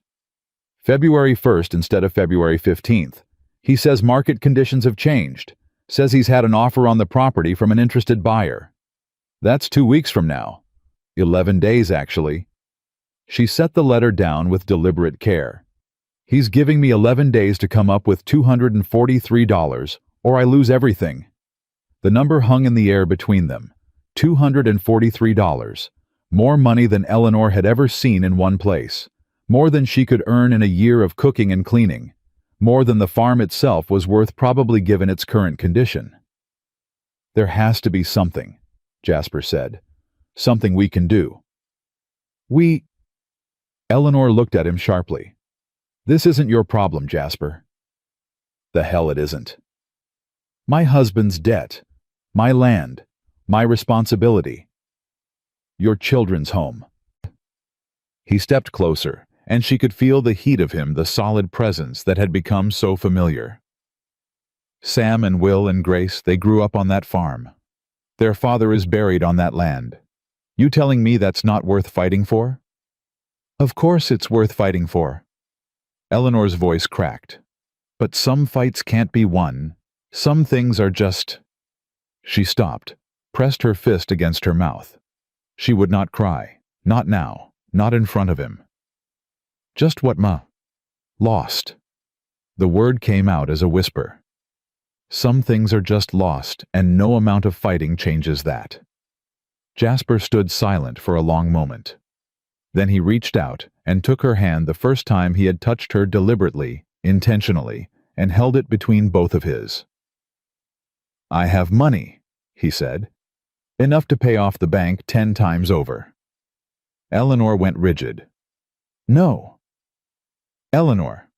February 1st instead of February 15th. He says market conditions have changed. Says he's had an offer on the property from an interested buyer. That's 2 weeks from now. 11 days, actually. She set the letter down with deliberate care. He's giving me 11 days to come up with $243, or I lose everything. The number hung in the air between them. $243. More money than Eleanor had ever seen in one place. More than she could earn in a year of cooking and cleaning. More than the farm itself was worth, probably given its current condition. There has to be something, Jasper said. Something we can do. Eleanor looked at him sharply. This isn't your problem, Jasper. The hell it isn't. My husband's debt. My land. My responsibility. Your children's home. He stepped closer, and she could feel the heat of him, the solid presence that had become so familiar. Sam and Will and Grace, they grew up on that farm. Their father is buried on that land. You telling me that's not worth fighting for? Of course it's worth fighting for. Eleanor's voice cracked. But some fights can't be won. Some things are just... She stopped, pressed her fist against her mouth. She would not cry. Not now. Not in front of him. Just what lost. The word came out as a whisper. Some things are just lost, and no amount of fighting changes that. Jasper stood silent for a long moment. Then he reached out and took her hand, the first time he had touched her, deliberately, intentionally, and held it between both of his. I have money, he said. Enough to pay off the bank 10 times over. Eleanor went rigid. No. Eleanor.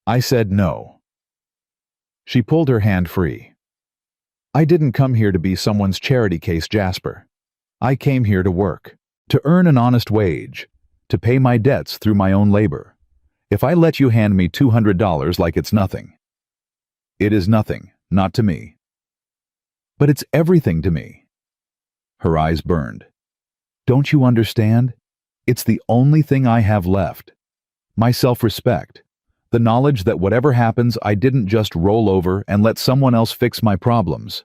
I said no. She pulled her hand free. I didn't come here to be someone's charity case, Jasper. I came here to work, to earn an honest wage, to pay my debts through my own labor. If I let you hand me $200 like it's nothing, it is nothing, not to me. But it's everything to me. Her eyes burned. Don't you understand? It's the only thing I have left. My self-respect. The knowledge that whatever happens, I didn't just roll over and let someone else fix my problems.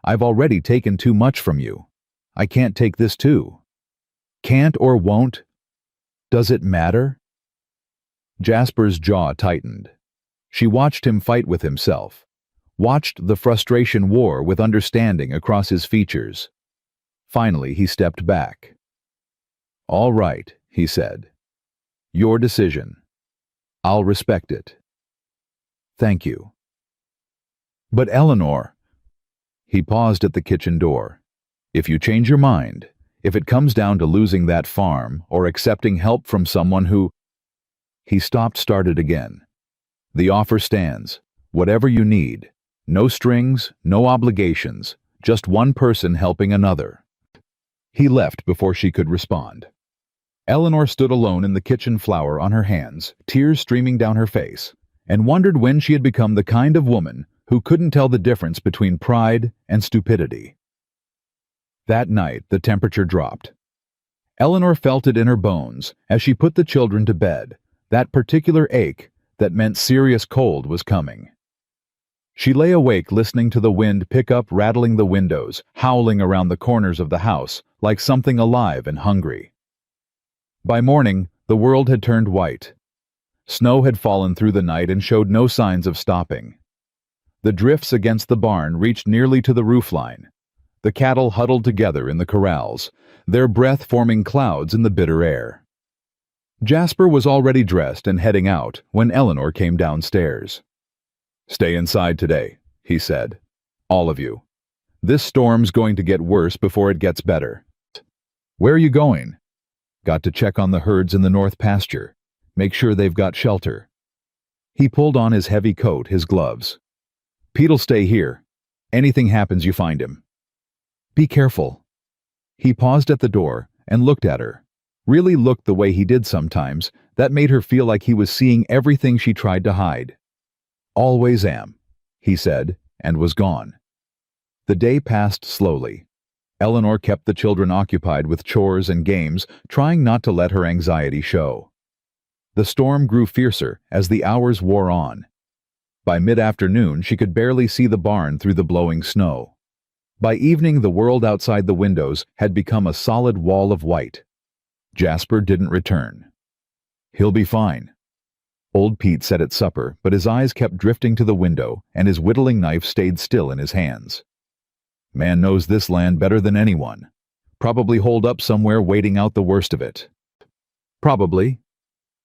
I've already taken too much from you. I can't take this too. Can't or won't? Does it matter? Jasper's jaw tightened. She watched him fight with himself, watched the frustration war with understanding across his features. Finally, he stepped back. All right, he said. Your decision. I'll respect it. Thank you. But Eleanor... He paused at the kitchen door. If you change your mind, if it comes down to losing that farm or accepting help from someone who... He started again. The offer stands. Whatever you need. No strings, no obligations, just one person helping another. He left before she could respond. Eleanor stood alone in the kitchen, flour on her hands, tears streaming down her face, and wondered when she had become the kind of woman who couldn't tell the difference between pride and stupidity. That night, the temperature dropped. Eleanor felt it in her bones as she put the children to bed, that particular ache that meant serious cold was coming. She lay awake listening to the wind pick up, rattling the windows, howling around the corners of the house like something alive and hungry. By morning, the world had turned white. Snow had fallen through the night and showed no signs of stopping. The drifts against the barn reached nearly to the roofline. The cattle huddled together in the corrals, their breath forming clouds in the bitter air. Jasper was already dressed and heading out when Eleanor came downstairs. Stay inside today, he said. All of you. This storm's going to get worse before it gets better. Where are you going? Got to check on the herds in the north pasture. Make sure they've got shelter. He pulled on his heavy coat, his gloves. Pete'll stay here. Anything happens, you find him. Be careful. He paused at the door and looked at her. Really looked the way he did sometimes. That made her feel like he was seeing everything she tried to hide. Always am, he said, and was gone. The day passed slowly. Eleanor kept the children occupied with chores and games, trying not to let her anxiety show. The storm grew fiercer as the hours wore on. By mid-afternoon, she could barely see the barn through the blowing snow. By evening, the world outside the windows had become a solid wall of white. Jasper didn't return. He'll be fine. Old Pete said at supper, but his eyes kept drifting to the window, and his whittling knife stayed still in his hands. Man knows this land better than anyone. Probably holed up somewhere waiting out the worst of it. Probably.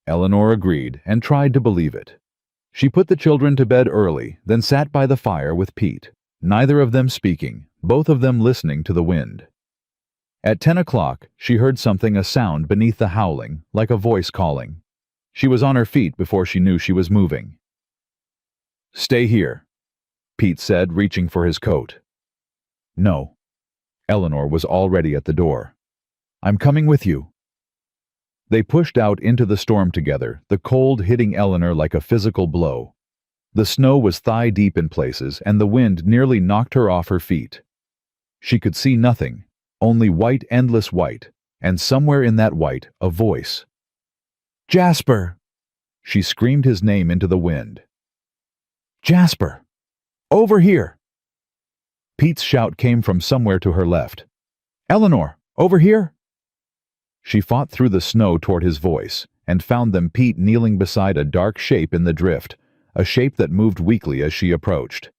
Eleanor agreed and tried to believe it. She put the children to bed early, then sat by the fire with Pete, neither of them speaking, both of them listening to the wind. At 10 o'clock, she heard something, a sound beneath the howling, like a voice calling. She was on her feet before she knew she was moving. Stay here, Pete said, reaching for his coat. No. Eleanor was already at the door. I'm coming with you. They pushed out into the storm together, the cold hitting Eleanor like a physical blow. The snow was thigh-deep in places, and the wind nearly knocked her off her feet. She could see nothing, only white, endless white, and somewhere in that white, a voice. Jasper! She screamed his name into the wind. Jasper! Over here! Pete's shout came from somewhere to her left. Eleanor, over here! She fought through the snow toward his voice, and found them, Pete kneeling beside a dark shape in the drift, a shape that moved weakly as she approached.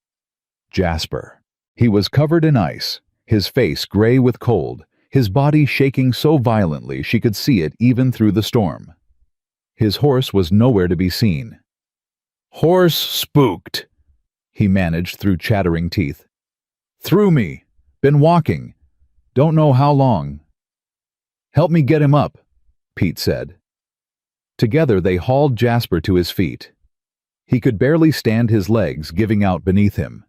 Jasper. He was covered in ice, his face gray with cold, his body shaking so violently she could see it even through the storm. His horse was nowhere to be seen. Horse spooked, he managed through chattering teeth. Through me. Been walking. Don't know how long. Help me get him up, Pete said. Together they hauled Jasper to his feet. He could barely stand, his legs giving out beneath him.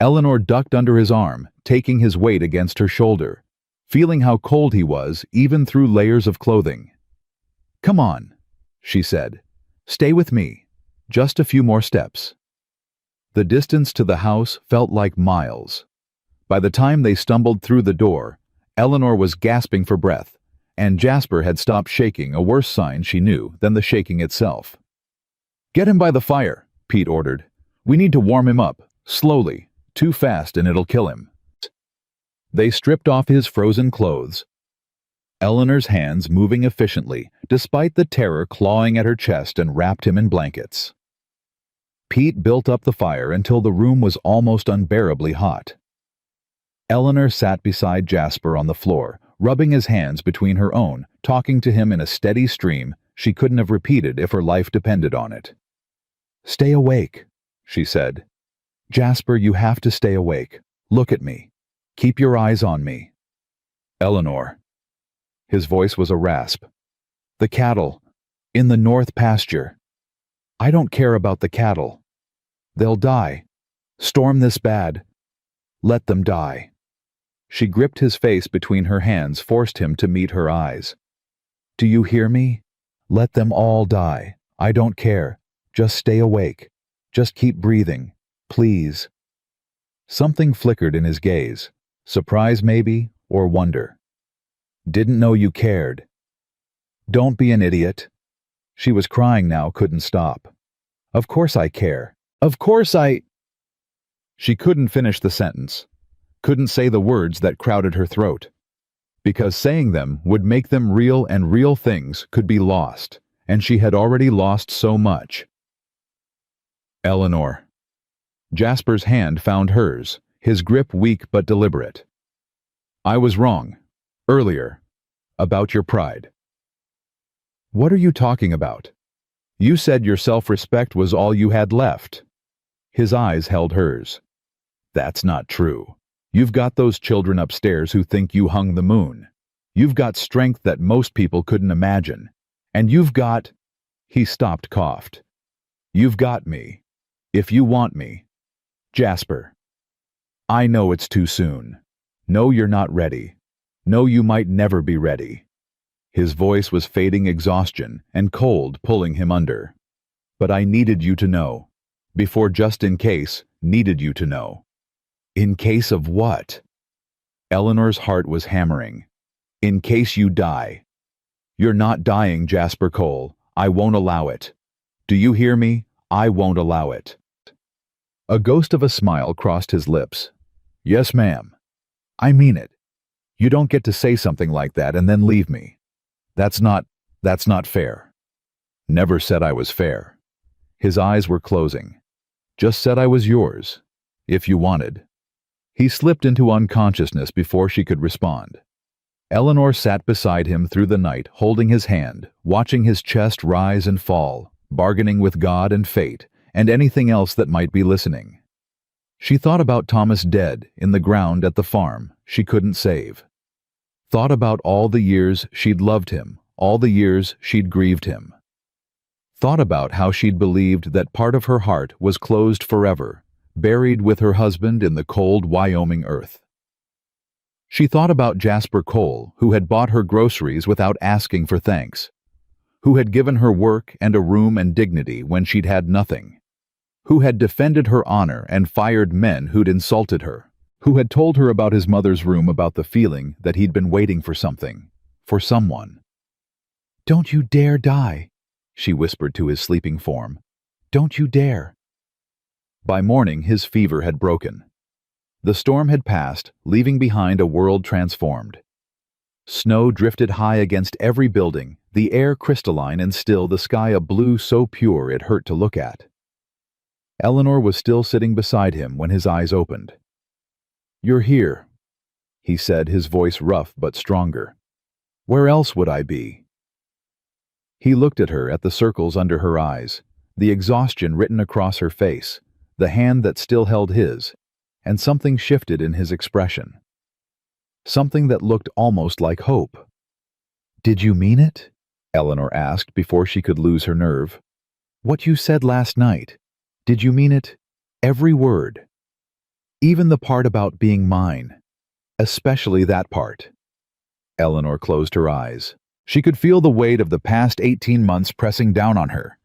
Eleanor ducked under his arm, taking his weight against her shoulder. feeling how cold he was even through layers of clothing. "Come on," she said. "Stay with me. Just a few more steps." The distance to the house felt like miles. By the time they stumbled through the door, Eleanor was gasping for breath, and Jasper had stopped shaking, a worse sign, she knew, than the shaking itself. "Get him by the fire," Pete ordered. "We need to warm him up, slowly. Too fast and it'll kill him." They stripped off his frozen clothes, Eleanor's hands moving efficiently, despite the terror clawing at her chest, and wrapped him in blankets. Pete built up the fire until the room was almost unbearably hot. Eleanor sat beside Jasper on the floor, rubbing his hands between her own, talking to him in a steady stream she couldn't have repeated if her life depended on it. "Stay awake," she said. "Jasper, you have to stay awake. Look at me. Keep your eyes on me." "Eleanor." His voice was a rasp. "The cattle. In the north pasture. I don't care about the cattle. They'll die. Storm this bad. Let them die." She gripped his face between her hands, forced him to meet her eyes. "Do you hear me? Let them all die. I don't care. Just stay awake. Just keep breathing. Please." Something flickered in his gaze. Surprise maybe, or wonder. "Didn't know you cared." "Don't be an idiot." She was crying now, couldn't stop. "Of course I care. Of course I—" She couldn't finish the sentence. Couldn't say the words that crowded her throat. Because saying them would make them real, and real things could be lost, and she had already lost so much. "Eleanor." Jasper's hand found hers, his grip weak but deliberate. "I was wrong. Earlier. About your pride." "What are you talking about? You said your self-respect was all you had left." His eyes held hers. "That's not true. You've got those children upstairs who think you hung the moon. You've got strength that most people couldn't imagine. And you've got—" He stopped, coughed. "You've got me. If you want me. Jasper. I know it's too soon. No, you're not ready. No, you might never be ready." His voice was fading exhaustion and cold, pulling him under. "But I needed you to know. Before, just in case, needed you to know." "In case of what?" Eleanor's heart was hammering. "In case you die." "You're not dying, Jasper Cole. I won't allow it. Do you hear me? I won't allow it." A ghost of a smile crossed his lips. "Yes, ma'am. I mean it. You don't get to say something like that and then leave me. That's not fair." "Never said I was fair." His eyes were closing. "Just said I was yours. If you wanted." He slipped into unconsciousness before she could respond. Eleanor sat beside him through the night, holding his hand, watching his chest rise and fall, bargaining with God and fate, and anything else that might be listening. She thought about Thomas dead in the ground at the farm she couldn't save. Thought about all the years she'd loved him, all the years she'd grieved him. Thought about how she'd believed that part of her heart was closed forever, buried with her husband in the cold Wyoming earth. She thought about Jasper Cole, who had bought her groceries without asking for thanks, who had given her work and a room and dignity when she'd had nothing, who had defended her honor and fired men who'd insulted her, who had told her about his mother's room, about the feeling that he'd been waiting for something, for someone. "Don't you dare die," she whispered to his sleeping form. "Don't you dare." By morning, his fever had broken. The storm had passed, leaving behind a world transformed. Snow drifted high against every building, the air crystalline and still, the sky a blue so pure it hurt to look at. Eleanor was still sitting beside him when his eyes opened. "You're here," he said, his voice rough but stronger. "Where else would I be?" He looked at her, at the circles under her eyes, the exhaustion written across her face, the hand that still held his, and something shifted in his expression. Something that looked almost like hope. "Did you mean it?" Eleanor asked before she could lose her nerve. "What you said last night, did you mean it? Every word? Even the part about being mine? Especially that part?" Eleanor closed her eyes. She could feel the weight of the past 18 months pressing down on her.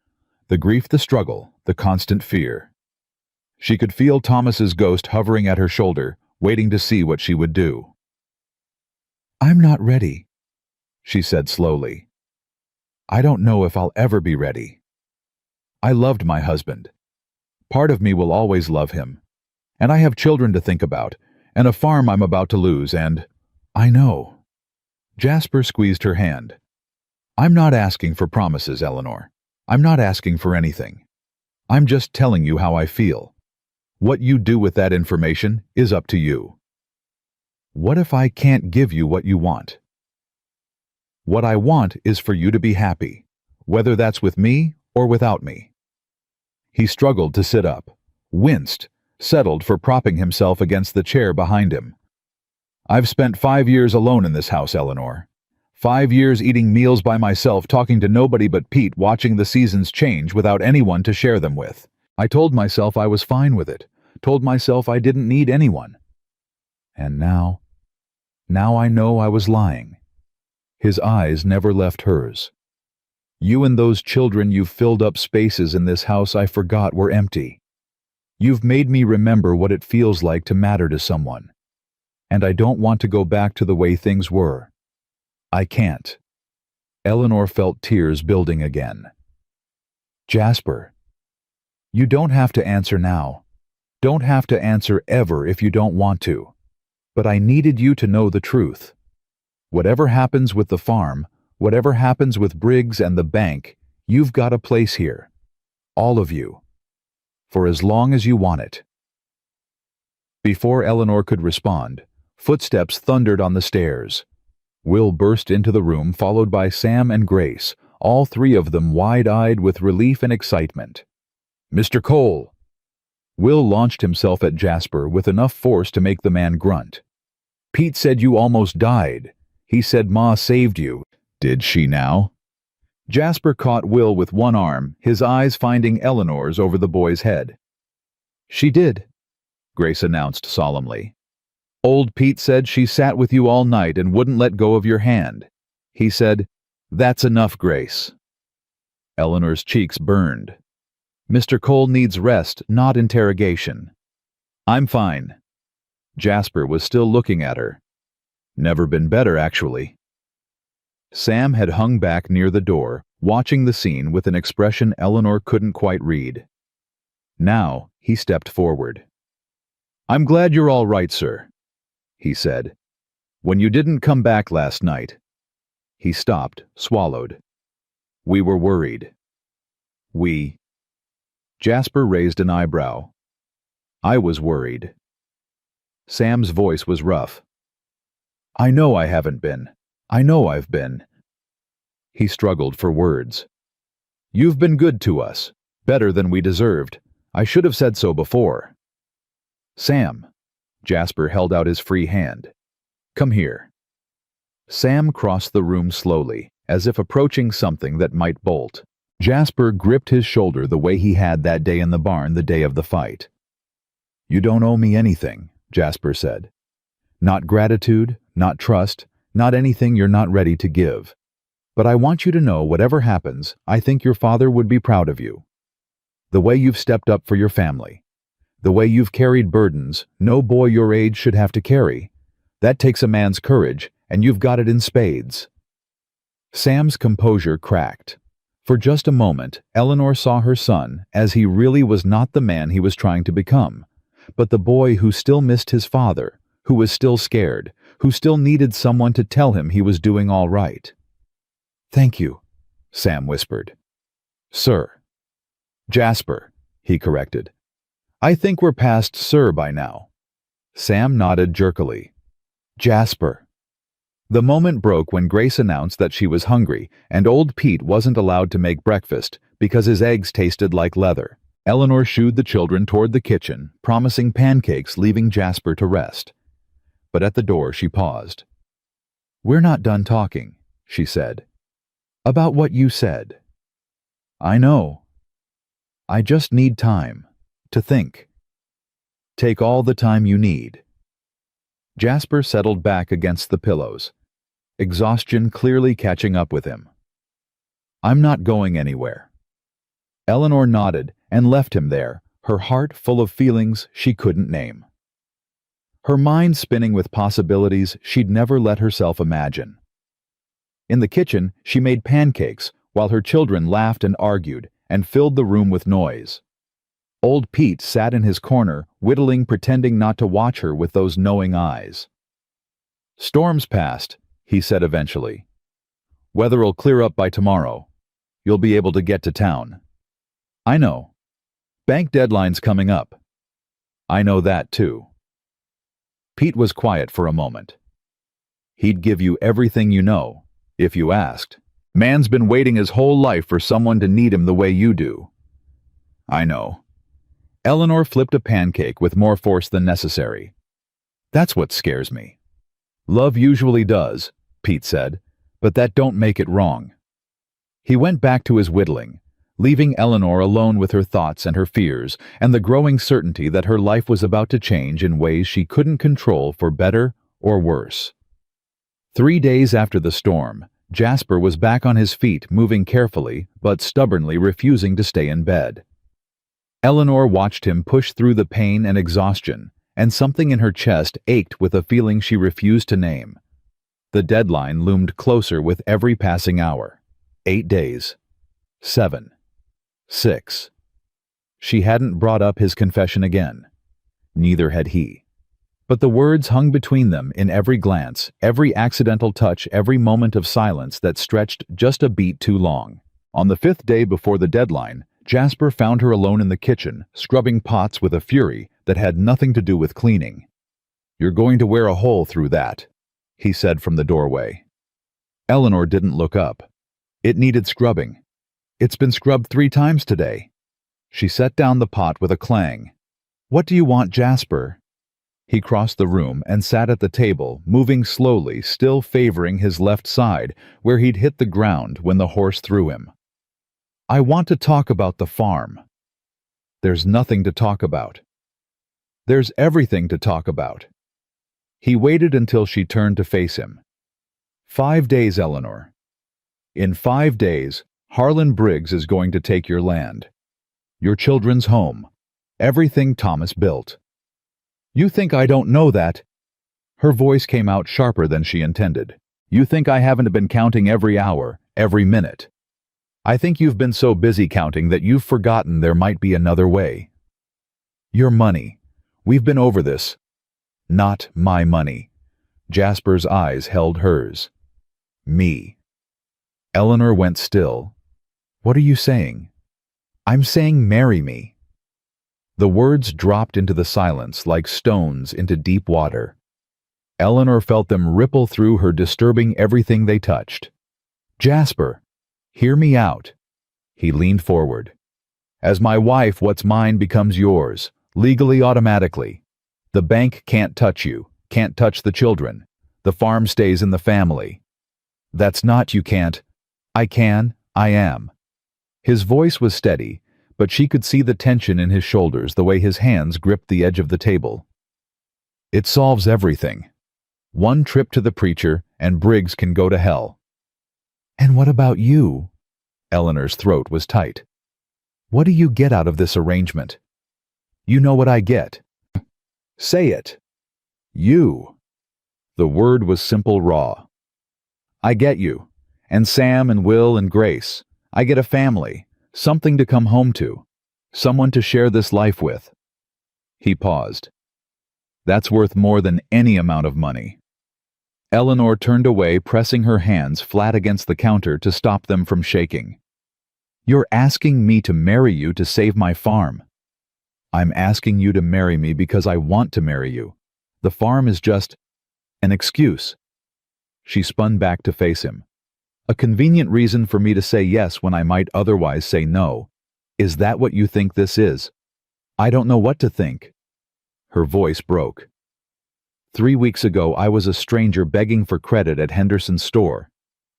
The grief, the struggle, the constant fear. She could feel Thomas's ghost hovering at her shoulder, waiting to see what she would do. "I'm not ready," she said slowly. "I don't know if I'll ever be ready. I loved my husband. Part of me will always love him. And I have children to think about, and a farm I'm about to lose, and I know." Jasper squeezed her hand. "I'm not asking for promises, Eleanor. I'm not asking for anything. I'm just telling you how I feel. What you do with that information is up to you. What if I can't give you what you want? What I want is for you to be happy, whether that's with me or without me." He struggled to sit up, winced, settled for propping himself against the chair behind him. "I've spent 5 years alone in this house, Eleanor. 5 years eating meals by myself, talking to nobody but Pete, watching the seasons change without anyone to share them with. I told myself I was fine with it, told myself I didn't need anyone. And now I know I was lying." His eyes never left hers. "You and those children, you've filled up spaces in this house I forgot were empty. You've made me remember what it feels like to matter to someone. And I don't want to go back to the way things were. I can't." Eleanor felt tears building again. "Jasper, you don't have to answer now. Don't have to answer ever if you don't want to. But I needed you to know the truth. Whatever happens with the farm, whatever happens with Briggs and the bank, you've got a place here. All of you. For as long as you want it." Before Eleanor could respond, footsteps thundered on the stairs. Will burst into the room, followed by Sam and Grace, all three of them wide-eyed with relief and excitement. "Mr. Cole!" Will launched himself at Jasper with enough force to make the man grunt. "Pete said you almost died. He said Ma saved you. Did she now?" Jasper caught Will with one arm, his eyes finding Eleanor's over the boy's head. "She did," Grace announced solemnly. "Old Pete said she sat with you all night and wouldn't let go of your hand. He said, 'That's enough, Grace.'" Eleanor's cheeks burned. "Mr. Cole needs rest, not interrogation." "I'm fine." Jasper was still looking at her. "Never been better, actually." Sam had hung back near the door, watching the scene with an expression Eleanor couldn't quite read. Now he stepped forward. "I'm glad you're all right, sir," he said. "When you didn't come back last night—" He stopped, swallowed. "We were worried." "We—" Jasper raised an eyebrow. "I was worried." Sam's voice was rough. "I know I haven't been. I know I've been." He struggled for words. "You've been good to us, better than we deserved. I should have said so before." "Sam," Jasper held out his free hand. "Come here." Sam crossed the room slowly, as if approaching something that might bolt. Jasper gripped his shoulder the way he had that day in the barn, the day of the fight. "You don't owe me anything," Jasper said. "Not gratitude, not trust, not anything you're not ready to give. But I want you to know, whatever happens, I think your father would be proud of you. The way you've stepped up for your family. The way you've carried burdens no boy your age should have to carry. That takes a man's courage, and you've got it in spades." Sam's composure cracked. For just a moment, Eleanor saw her son as he really was not the man he was trying to become, but the boy who still missed his father, who was still scared, who still needed someone to tell him he was doing all right. "Thank you," Sam whispered. "Sir." "Jasper," he corrected. "I think we're past sir by now." Sam nodded jerkily. "Jasper." The moment broke when Grace announced that she was hungry, and old Pete wasn't allowed to make breakfast because his eggs tasted like leather. Eleanor shooed the children toward the kitchen, promising pancakes, leaving Jasper to rest. But at the door she paused. "We're not done talking," she said. "About what you said." "I know. I just need time to think. Take all the time you need." Jasper settled back against the pillows. exhaustion clearly catching up with him. "I'm not going anywhere." Eleanor nodded and left him there, her heart full of feelings she couldn't name. Her mind spinning with possibilities she'd never let herself imagine. In the kitchen, she made pancakes while her children laughed and argued and filled the room with noise. Old Pete sat in his corner, whittling, pretending not to watch her with those knowing eyes. "Storm's past," he said eventually. "Weather'll clear up by tomorrow. You'll be able to get to town." "I know. Bank deadline's coming up." "I know that too." Pete was quiet for a moment. "He'd give you everything you know, if you asked. Man's been waiting his whole life for someone to need him the way you do." "I know." Eleanor flipped a pancake with more force than necessary. "That's what scares me." "Love usually does," Pete said, "but that don't make it wrong." He went back to his whittling, leaving Eleanor alone with her thoughts and her fears and the growing certainty that her life was about to change in ways she couldn't control for better or worse. 3 days after the storm, Jasper was back on his feet, moving carefully but stubbornly refusing to stay in bed. Eleanor watched him push through the pain and exhaustion, and something in her chest ached with a feeling she refused to name. The deadline loomed closer with every passing hour. 8 days. 7. 6. She hadn't brought up his confession again. Neither had he. But the words hung between them in every glance, every accidental touch, every moment of silence that stretched just a beat too long. On the 5th day before the deadline, Jasper found her alone in the kitchen, scrubbing pots with a fury that had nothing to do with cleaning. "You're going to wear a hole through that," he said from the doorway. Eleanor didn't look up. "It needed scrubbing. It's been scrubbed 3 times today." She set down the pot with a clang. "What do you want, Jasper?" He crossed the room and sat at the table, moving slowly, still favoring his left side, where he'd hit the ground when the horse threw him. "I want to talk about the farm." "There's nothing to talk about." "There's everything to talk about." He waited until she turned to face him. 5 days, Eleanor. In 5 days, Harlan Briggs is going to take your land. Your children's home. Everything Thomas built. "You think I don't know that?" Her voice came out sharper than she intended. "You think I haven't been counting every hour, every minute? I think you've been so busy counting that you've forgotten there might be another way. Your money. We've been over this." "Not my money." Jasper's eyes held hers. "Me." Eleanor went still. "What are you saying?" "I'm saying marry me." The words dropped into the silence like stones into deep water. Eleanor felt them ripple through her, disturbing everything they touched. "Jasper, hear me out." He leaned forward. "As my wife, what's mine becomes yours, legally, automatically. The bank can't touch you, can't touch the children. The farm stays in the family." "That's not you can't." "I can, I am." His voice was steady, but she could see the tension in his shoulders, the way his hands gripped the edge of the table. "It solves everything. 1 trip to the preacher, and Briggs can go to hell." "And what about you?" Eleanor's throat was tight. "What do you get out of this arrangement?" "You know what I get." "Say it." "You." The word was simple, raw. "I get you. And Sam and Will and Grace. I get a family. Something to come home to. Someone to share this life with." He paused. "That's worth more than any amount of money." Eleanor turned away, pressing her hands flat against the counter to stop them from shaking. "You're asking me to marry you to save my farm." "I'm asking you to marry me because I want to marry you. The farm is just an excuse." She spun back to face him. "A convenient reason for me to say yes when I might otherwise say no. Is that what you think this is?" "I don't know what to think." Her voice broke. 3 weeks ago I was a stranger begging for credit at Henderson's store.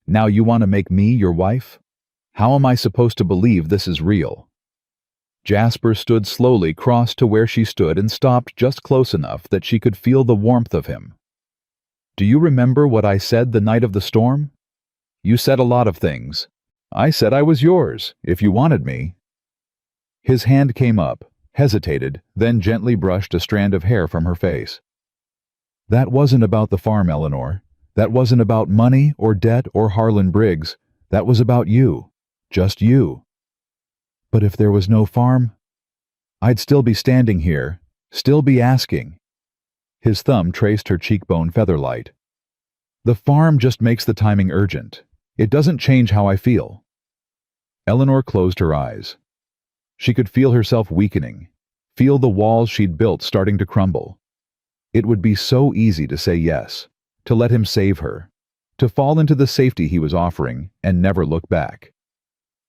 Now you want to make me your wife? How am I supposed to believe this is real?" Jasper stood slowly, crossed to where she stood, and stopped just close enough that she could feel the warmth of him. Do you remember what I said the night of the storm? You said a lot of things. I said I was yours, if you wanted me. His hand came up, hesitated, then gently brushed a strand of hair from her face. That wasn't about the farm, Eleanor. That wasn't about money or debt or Harlan Briggs. That was about you. Just you. But if there was no farm, I'd still be standing here, still be asking. His thumb traced her cheekbone featherlight. The farm just makes the timing urgent. It doesn't change how I feel. Eleanor closed her eyes. She could feel herself weakening, feel the walls she'd built starting to crumble. It would be so easy to say yes, to let him save her, to fall into the safety he was offering and never look back.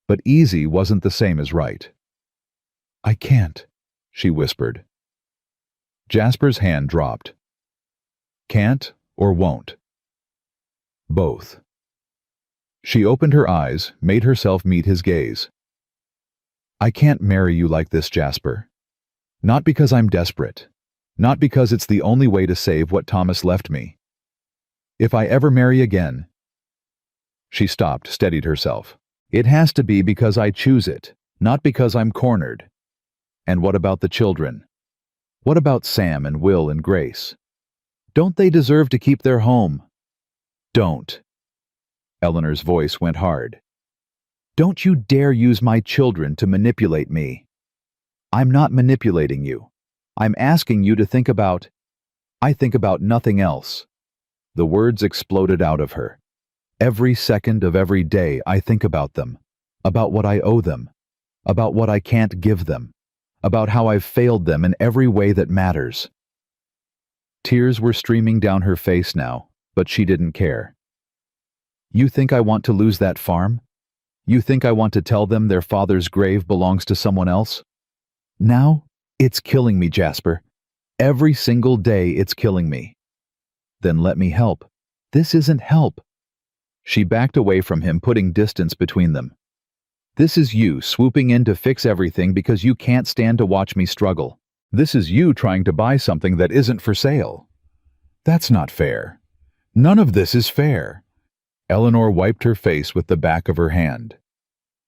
But easy wasn't the same as right. I can't, she whispered. Jasper's hand dropped. Can't or won't? Both. She opened her eyes, made herself meet his gaze. I can't marry you like this, Jasper. Not because I'm desperate. Not because it's the only way to save what Thomas left me. If I ever marry again... She stopped, steadied herself. It has to be because I choose it, not because I'm cornered. And what about the children? What about Sam and Will and Grace? Don't they deserve to keep their home? Don't. Eleanor's voice went hard. Don't you dare use my children to manipulate me. I'm not manipulating you. I'm asking you to think about... I think about nothing else. The words exploded out of her. Every second of every day I think about them, about what I owe them, about what I can't give them, about how I've failed them in every way that matters. Tears were streaming down her face now, but she didn't care. You think I want to lose that farm? You think I want to tell them their father's grave belongs to someone else? Now, it's killing me, Jasper. Every single day it's killing me. Then let me help. This isn't help. She backed away from him, putting distance between them. This is you swooping in to fix everything because you can't stand to watch me struggle. This is you trying to buy something that isn't for sale. That's not fair. None of this is fair. Eleanor wiped her face with the back of her hand.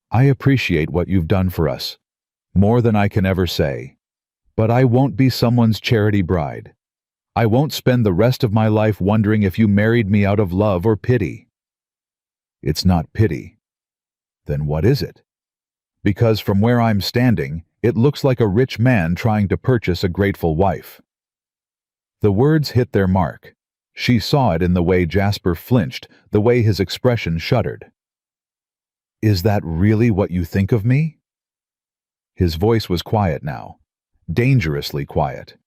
I appreciate what you've done for us, more than I can ever say. But I won't be someone's charity bride. I won't spend the rest of my life wondering if you married me out of love or pity. It's not pity. Then what is it? Because from where I'm standing, it looks like a rich man trying to purchase a grateful wife. The words hit their mark. She saw it in the way Jasper flinched, the way his expression shuddered. Is that really what you think of me? His voice was quiet now, dangerously quiet.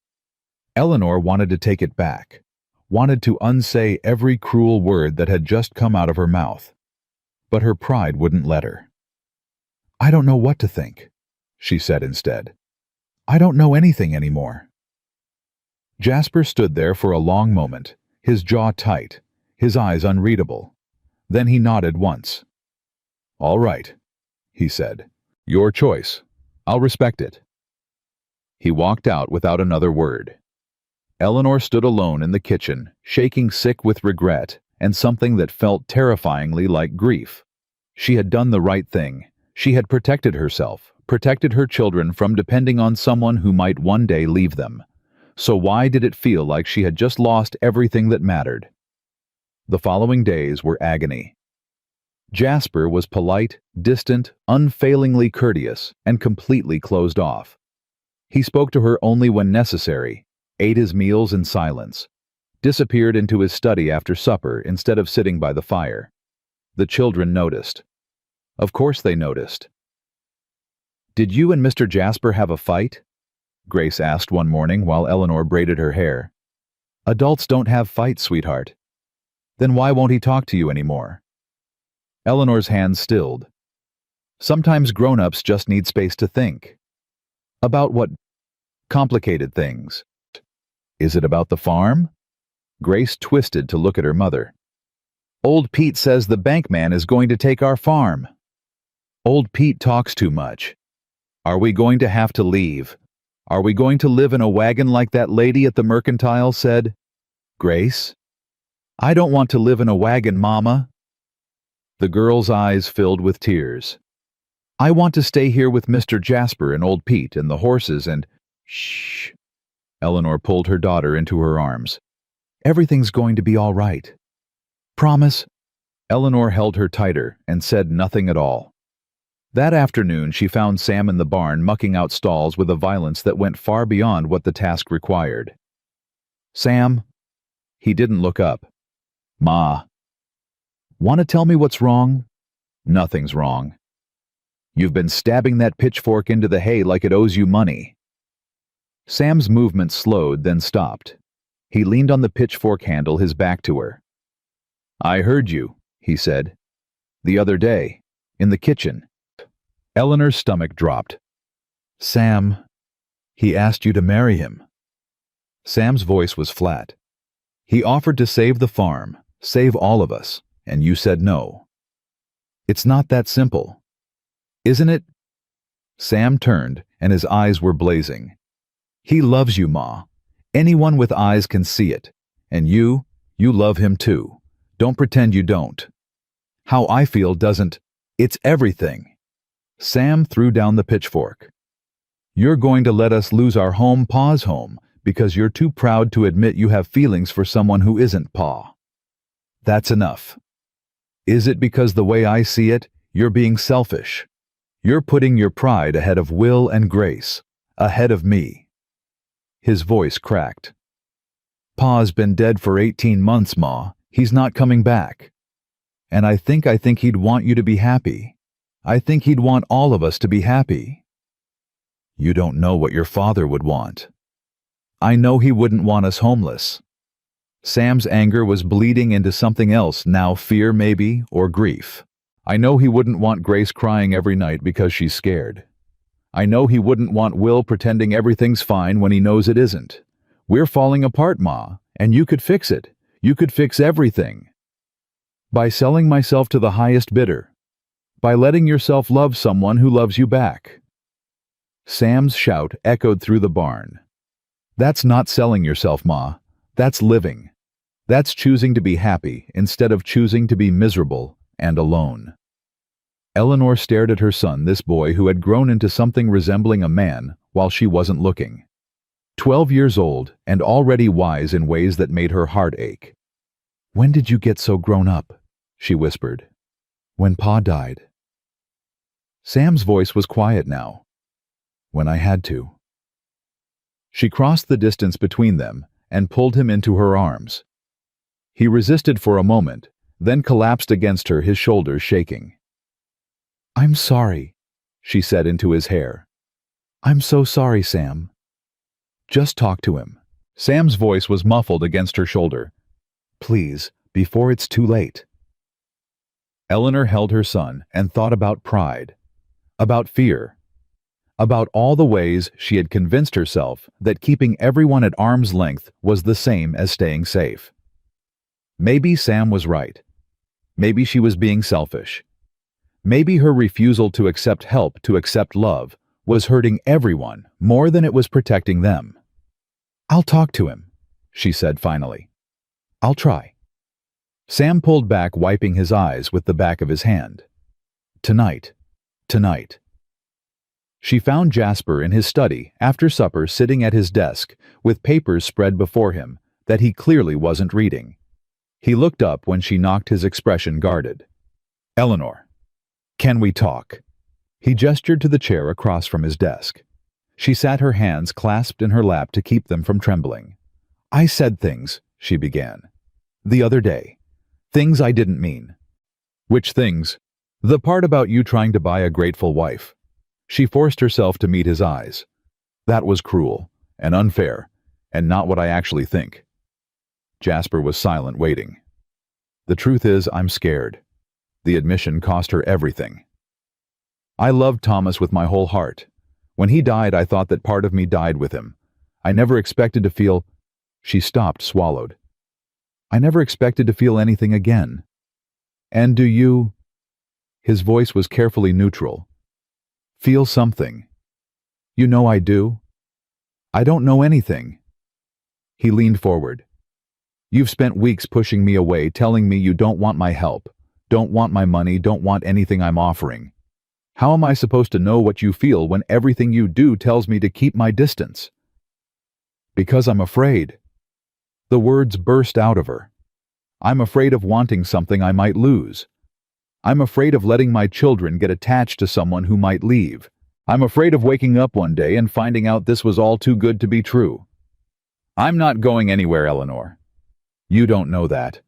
Eleanor wanted to take it back, wanted to unsay every cruel word that had just come out of her mouth. But her pride wouldn't let her. I don't know what to think, she said instead. I don't know anything anymore. Jasper stood there for a long moment, his jaw tight, his eyes unreadable. Then he nodded once. All right, he said. Your choice. I'll respect it. He walked out without another word. Eleanor stood alone in the kitchen, shaking sick with regret and something that felt terrifyingly like grief. She had done the right thing. She had protected herself, protected her children from depending on someone who might one day leave them. So why did it feel like she had just lost everything that mattered? The following days were agony. Jasper was polite, distant, unfailingly courteous, and completely closed off. He spoke to her only when necessary, ate his meals in silence, disappeared into his study after supper instead of sitting by the fire. The children noticed. Of course they noticed. Did you and Mr. Jasper have a fight? Grace asked one morning while Eleanor braided her hair. Adults don't have fights, sweetheart. Then why won't he talk to you anymore? Eleanor's hands stilled. Sometimes grown-ups just need space to think. About what? Complicated things. Is it about the farm? Grace twisted to look at her mother. Old Pete says the bankman is going to take our farm. Old Pete talks too much. Are we going to have to leave? Are we going to live in a wagon like that lady at the mercantile said? Grace? I don't want to live in a wagon, Mama. The girl's eyes filled with tears. I want to stay here with Mr. Jasper and old Pete and the horses and— Shh. Eleanor pulled her daughter into her arms. Everything's going to be all right. Promise? Eleanor held her tighter and said nothing at all. That afternoon she found Sam in the barn mucking out stalls with a violence that went far beyond what the task required. Sam? He didn't look up. Ma. Want to tell me what's wrong? Nothing's wrong. You've been stabbing that pitchfork into the hay like it owes you money. Sam's movement slowed, then stopped. He leaned on the pitchfork handle, his back to her. I heard you, he said. The other day, in the kitchen. Eleanor's stomach dropped. Sam, he asked you to marry him. Sam's voice was flat. He offered to save the farm, save all of us, and you said no. It's not that simple. Isn't it? Sam turned, and his eyes were blazing. He loves you, Ma. Anyone with eyes can see it. And you love him too. Don't pretend you don't. How I feel doesn't. It's everything. Sam threw down the pitchfork. You're going to let us lose our home, Pa's home, because you're too proud to admit you have feelings for someone who isn't Pa. That's enough. Is it because the way I see it, you're being selfish? You're putting your pride ahead of Will and Grace, ahead of me. His voice cracked. Pa's been dead for 18 months, Ma. He's not coming back. And I think he'd want you to be happy. I think he'd want all of us to be happy. You don't know what your father would want. I know he wouldn't want us homeless. Sam's anger was bleeding into something else now, fear maybe, or grief. I know he wouldn't want Grace crying every night because she's scared. I know he wouldn't want Will pretending everything's fine when he knows it isn't. We're falling apart, Ma, and you could fix it. You could fix everything. By selling myself to the highest bidder. By letting yourself love someone who loves you back. Sam's shout echoed through the barn. That's not selling yourself, Ma. That's living. That's choosing to be happy instead of choosing to be miserable and alone. Eleanor stared at her son, this boy who had grown into something resembling a man while she wasn't looking. 12 years old and already wise in ways that made her heart ache. When did you get so grown up? She whispered. When Pa died. Sam's voice was quiet now. When I had to. She crossed the distance between them and pulled him into her arms. He resisted for a moment, then collapsed against her, his shoulders shaking. I'm sorry, she said into his hair. I'm so sorry, Sam. Just talk to him. Sam's voice was muffled against her shoulder. Please, before it's too late. Eleanor held her son and thought about pride, about fear, about all the ways she had convinced herself that keeping everyone at arm's length was the same as staying safe. Maybe Sam was right. Maybe she was being selfish. Maybe her refusal to accept help, to accept love, was hurting everyone more than it was protecting them. I'll talk to him, she said finally. I'll try. Sam pulled back, wiping his eyes with the back of his hand. Tonight. She found Jasper in his study after supper, sitting at his desk with papers spread before him that he clearly wasn't reading. He looked up when she knocked, his expression guarded. Eleanor. Can we talk? He gestured to the chair across from his desk. She sat, her hands clasped in her lap to keep them from trembling. I said things, she began. The other day. Things I didn't mean. Which things? The part about you trying to buy a grateful wife. She forced herself to meet his eyes. That was cruel and unfair and not what I actually think. Jasper was silent, waiting. The truth is, I'm scared. The admission cost her everything. I loved Thomas with my whole heart. When he died, I thought that part of me died with him. I never expected to feel— She stopped, swallowed. I never expected to feel anything again. And do you— His voice was carefully neutral. Feel something. You know I do. I don't know anything. He leaned forward. You've spent weeks pushing me away, telling me you don't want my help, don't want my money, don't want anything I'm offering. How am I supposed to know what you feel when everything you do tells me to keep my distance? Because I'm afraid. The words burst out of her. I'm afraid of wanting something I might lose. I'm afraid of letting my children get attached to someone who might leave. I'm afraid of waking up one day and finding out this was all too good to be true. I'm not going anywhere, Eleanor. You don't know that.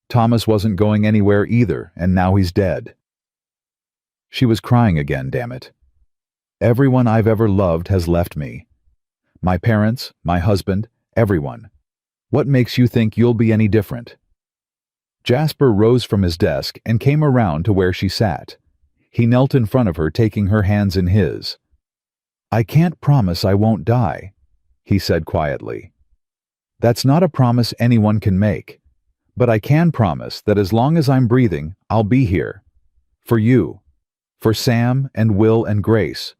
Thomas wasn't going anywhere either, and now he's dead. She was crying again, damn it. Everyone I've ever loved has left me. My parents, my husband, everyone. What makes you think you'll be any different? Jasper rose from his desk and came around to where she sat. He knelt in front of her, taking her hands in his. I can't promise I won't die, he said quietly. That's not a promise anyone can make. But I can promise that as long as I'm breathing, I'll be here. For you. For Sam and Will and Grace.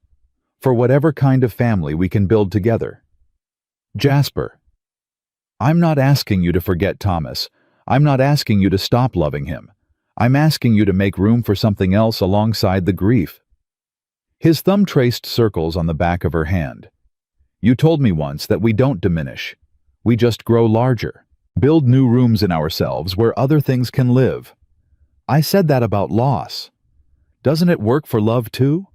For whatever kind of family we can build together. Jasper. I'm not asking you to forget Thomas. I'm not asking you to stop loving him. I'm asking you to make room for something else alongside the grief. His thumb traced circles on the back of her hand. You told me once that we don't diminish. We just grow larger. Build new rooms in ourselves where other things can live. I said that about loss. Doesn't it work for love too?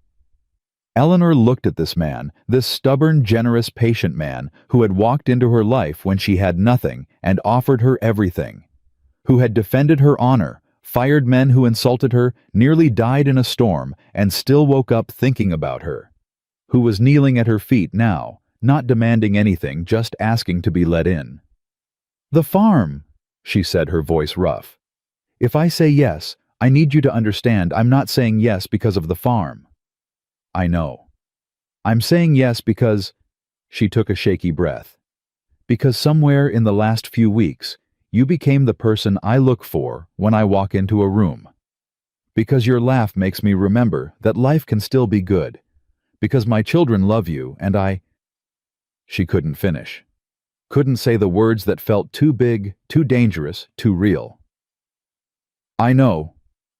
Eleanor looked at this man, this stubborn, generous, patient man who had walked into her life when she had nothing and offered her everything, who had defended her honor, fired men who insulted her, nearly died in a storm, and still woke up thinking about her, who was kneeling at her feet now, not demanding anything, just asking to be let in. The farm, she said, her voice rough. If I say yes, I need you to understand I'm not saying yes because of the farm. I know. I'm saying yes because, she took a shaky breath, because somewhere in the last few weeks, you became the person I look for when I walk into a room. Because your laugh makes me remember that life can still be good. Because my children love you and I... She couldn't finish. Couldn't say the words that felt too big, too dangerous, too real. I know,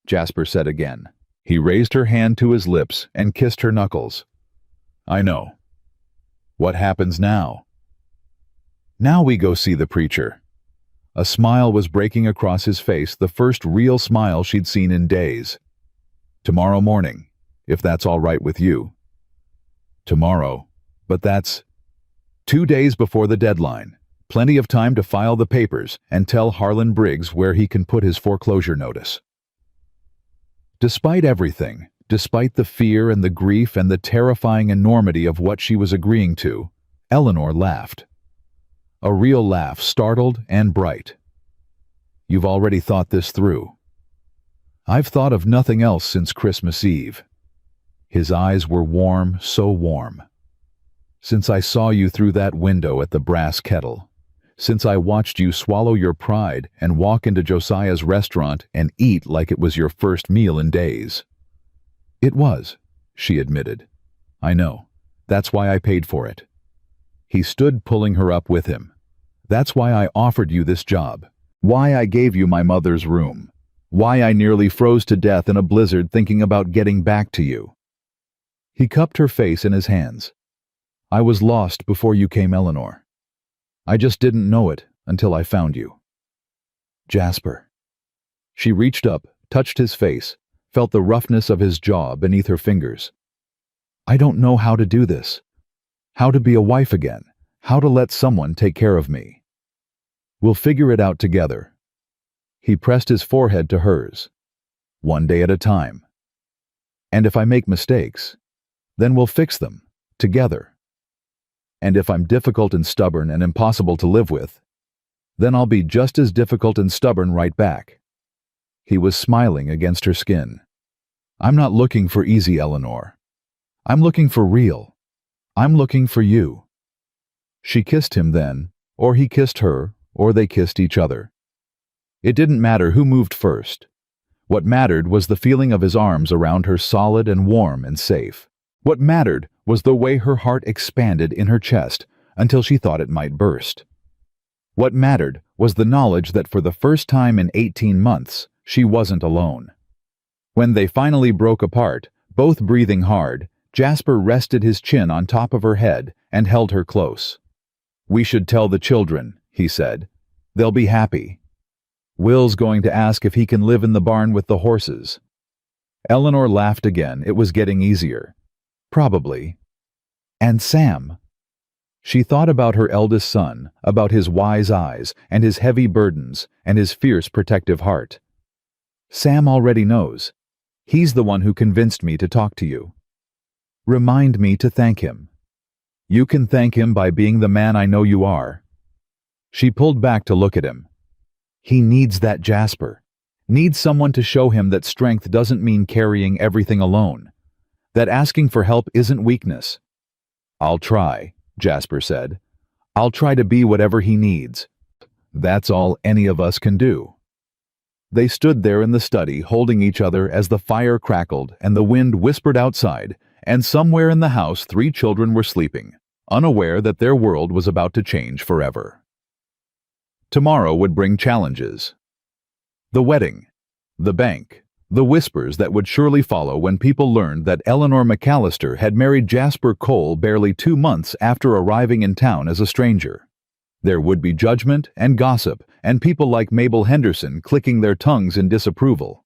Jasper said again. He raised her hand to his lips and kissed her knuckles. I know. What happens now? Now we go see the preacher. A smile was breaking across his face, the first real smile she'd seen in days. Tomorrow morning, if that's all right with you. Tomorrow, but that's 2 days before the deadline. Plenty of time to file the papers and tell Harlan Briggs where he can put his foreclosure notice. Despite everything, despite the fear and the grief and the terrifying enormity of what she was agreeing to, Eleanor laughed. A real laugh, startled and bright. You've already thought this through. I've thought of nothing else since Christmas Eve. His eyes were warm, so warm. Since I saw you through that window at the Brass Kettle. Since I watched you swallow your pride and walk into Josiah's restaurant and eat like it was your first meal in days. It was, she admitted. I know. That's why I paid for it. He stood, pulling her up with him. That's why I offered you this job. Why I gave you my mother's room. Why I nearly froze to death in a blizzard thinking about getting back to you. He cupped her face in his hands. I was lost before you came, Eleanor. I just didn't know it until I found you. Jasper. She reached up, touched his face, felt the roughness of his jaw beneath her fingers. I don't know how to do this. How to be a wife again. How to let someone take care of me. We'll figure it out together. He pressed his forehead to hers. One day at a time. And if I make mistakes, then we'll fix them, together. And if I'm difficult and stubborn and impossible to live with, then I'll be just as difficult and stubborn right back. He was smiling against her skin. I'm not looking for easy, Eleanor. I'm looking for real. I'm looking for you. She kissed him then, or he kissed her, or they kissed each other. It didn't matter who moved first. What mattered was the feeling of his arms around her, solid and warm and safe. What mattered was the way her heart expanded in her chest until she thought it might burst. What mattered was the knowledge that for the first time in 18 months, she wasn't alone. When they finally broke apart, both breathing hard, Jasper rested his chin on top of her head and held her close. "We should tell the children," he said. "They'll be happy. Will's going to ask if he can live in the barn with the horses." Eleanor laughed again. It was getting easier. Probably. And Sam. She thought about her eldest son, about his wise eyes, and his heavy burdens, and his fierce protective heart. Sam already knows. He's the one who convinced me to talk to you. Remind me to thank him. You can thank him by being the man I know you are. She pulled back to look at him. He needs that Jasper. Needs someone to show him that strength doesn't mean carrying everything alone. That asking for help isn't weakness. "I'll try," Jasper said. "I'll try to be whatever he needs. That's all any of us can do." They stood there in the study, holding each other as the fire crackled and the wind whispered outside, and somewhere in the house 3 children were sleeping, unaware that their world was about to change forever. Tomorrow would bring challenges. The wedding, the bank, the whispers that would surely follow when people learned that Eleanor McAllister had married Jasper Cole barely 2 months after arriving in town as a stranger. There would be judgment and gossip, and people like Mabel Henderson clicking their tongues in disapproval.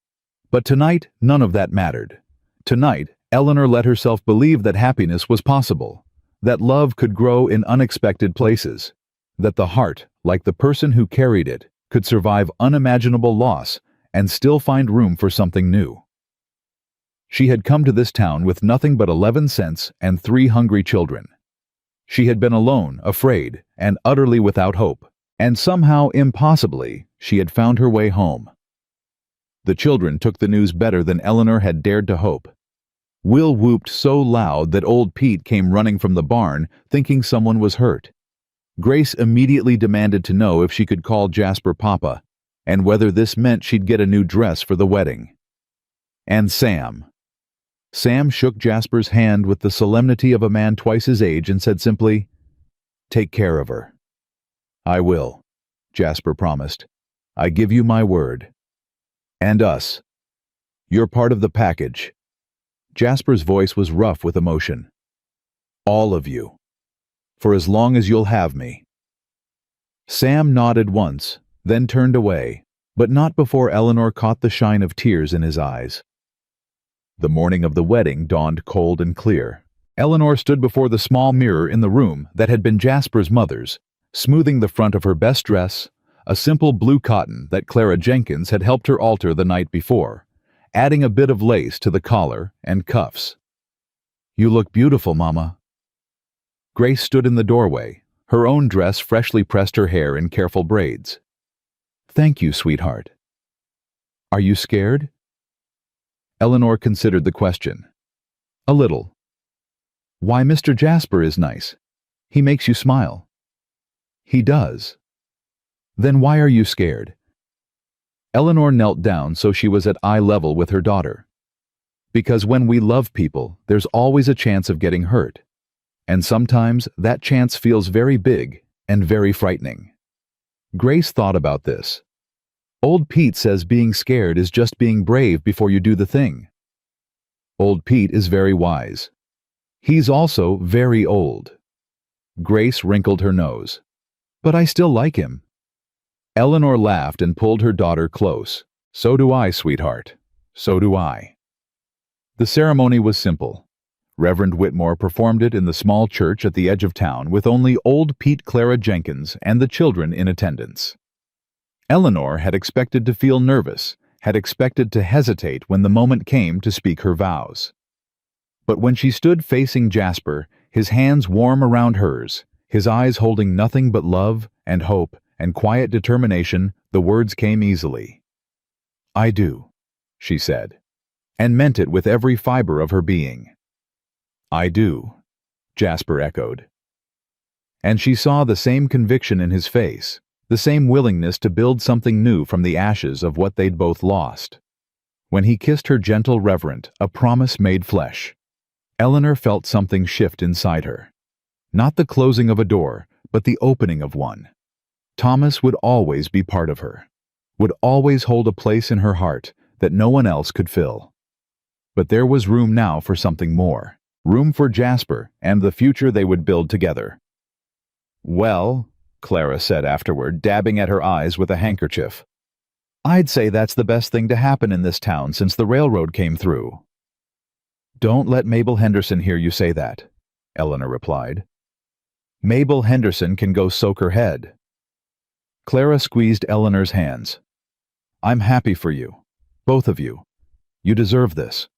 But tonight, none of that mattered. Tonight, Eleanor let herself believe that happiness was possible, that love could grow in unexpected places, that the heart, like the person who carried it, could survive unimaginable loss and still find room for something new. She had come to this town with nothing but 11 cents and 3 hungry children. She had been alone, afraid, and utterly without hope, and somehow, impossibly, she had found her way home. The children took the news better than Eleanor had dared to hope. Will whooped so loud that old Pete came running from the barn, thinking someone was hurt. Grace immediately demanded to know if she could call Jasper Papa, and whether this meant she'd get a new dress for the wedding. And Sam. Sam shook Jasper's hand with the solemnity of a man twice his age and said simply, "Take care of her." "I will," Jasper promised. "I give you my word. And us. You're part of the package." Jasper's voice was rough with emotion. "All of you. For as long as you'll have me." Sam nodded once, then turned away, but not before Eleanor caught the shine of tears in his eyes. The morning of the wedding dawned cold and clear. Eleanor stood before the small mirror in the room that had been Jasper's mother's, smoothing the front of her best dress, a simple blue cotton that Clara Jenkins had helped her alter the night before, adding a bit of lace to the collar and cuffs. "You look beautiful, Mama." Grace stood in the doorway, her own dress freshly pressed her hair in careful braids. "Thank you, sweetheart." "Are you scared?" Eleanor considered the question. "A little." "Why, Mr. Jasper is nice. He makes you smile." "He does." "Then why are you scared?" Eleanor knelt down so she was at eye level with her daughter. "Because when we love people, there's always a chance of getting hurt. And sometimes that chance feels very big and very frightening." Grace thought about this. Old Pete says being scared is just being brave before you do the thing. Old Pete is very wise. He's also very old. Grace wrinkled her nose. "But I still like him." Eleanor laughed and pulled her daughter close. "So do I, sweetheart. So do I." The ceremony was simple. Reverend Whitmore performed it in the small church at the edge of town with only old Pete, Clara Jenkins, and the children in attendance. Eleanor had expected to feel nervous, had expected to hesitate when the moment came to speak her vows. But when she stood facing Jasper, his hands warm around hers, his eyes holding nothing but love and hope and quiet determination, the words came easily. "I do," she said, and meant it with every fiber of her being. "I do," Jasper echoed. And she saw the same conviction in his face, the same willingness to build something new from the ashes of what they'd both lost. When he kissed her gentle reverent, a promise made flesh, Eleanor felt something shift inside her. Not the closing of a door, but the opening of one. Thomas would always be part of her, would always hold a place in her heart that no one else could fill. But there was room now for something more, room for Jasper and the future they would build together. "Well," Clara said afterward, dabbing at her eyes with a handkerchief, "I'd say that's the best thing to happen in this town since the railroad came through." "Don't let Mabel Henderson hear you say that," Eleanor replied. "Mabel Henderson can go soak her head." Clara squeezed Eleanor's hands. "I'm happy for you, both of you. You deserve this."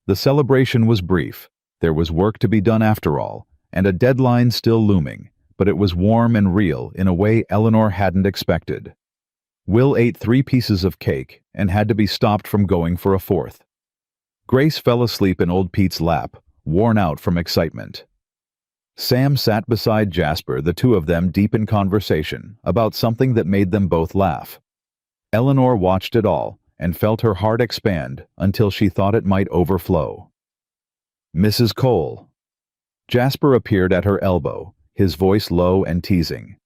The celebration was brief. There was work to be done after all, and a deadline still looming, but it was warm and real in a way Eleanor hadn't expected. Will ate 3 pieces of cake and had to be stopped from going for a 4th. Grace fell asleep in old Pete's lap, worn out from excitement. Sam sat beside Jasper, the two of them deep in conversation about something that made them both laugh. Eleanor watched it all and felt her heart expand until she thought it might overflow. "Mrs. Cole." Jasper appeared at her elbow, his voice low and teasing.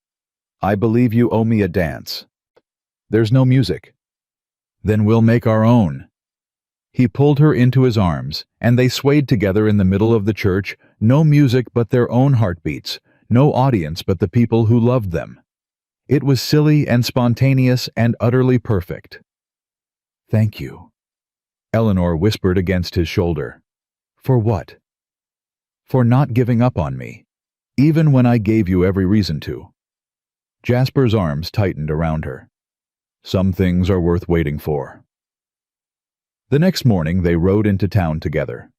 "I believe you owe me a dance." "There's no music." "Then we'll make our own." He pulled her into his arms, and they swayed together in the middle of the church, no music but their own heartbeats, no audience but the people who loved them. It was silly and spontaneous and utterly perfect. "Thank you," Eleanor whispered against his shoulder. "For what?" "For not giving up on me, even when I gave you every reason to." Jasper's arms tightened around her. "Some things are worth waiting for." The next morning they rode into town together.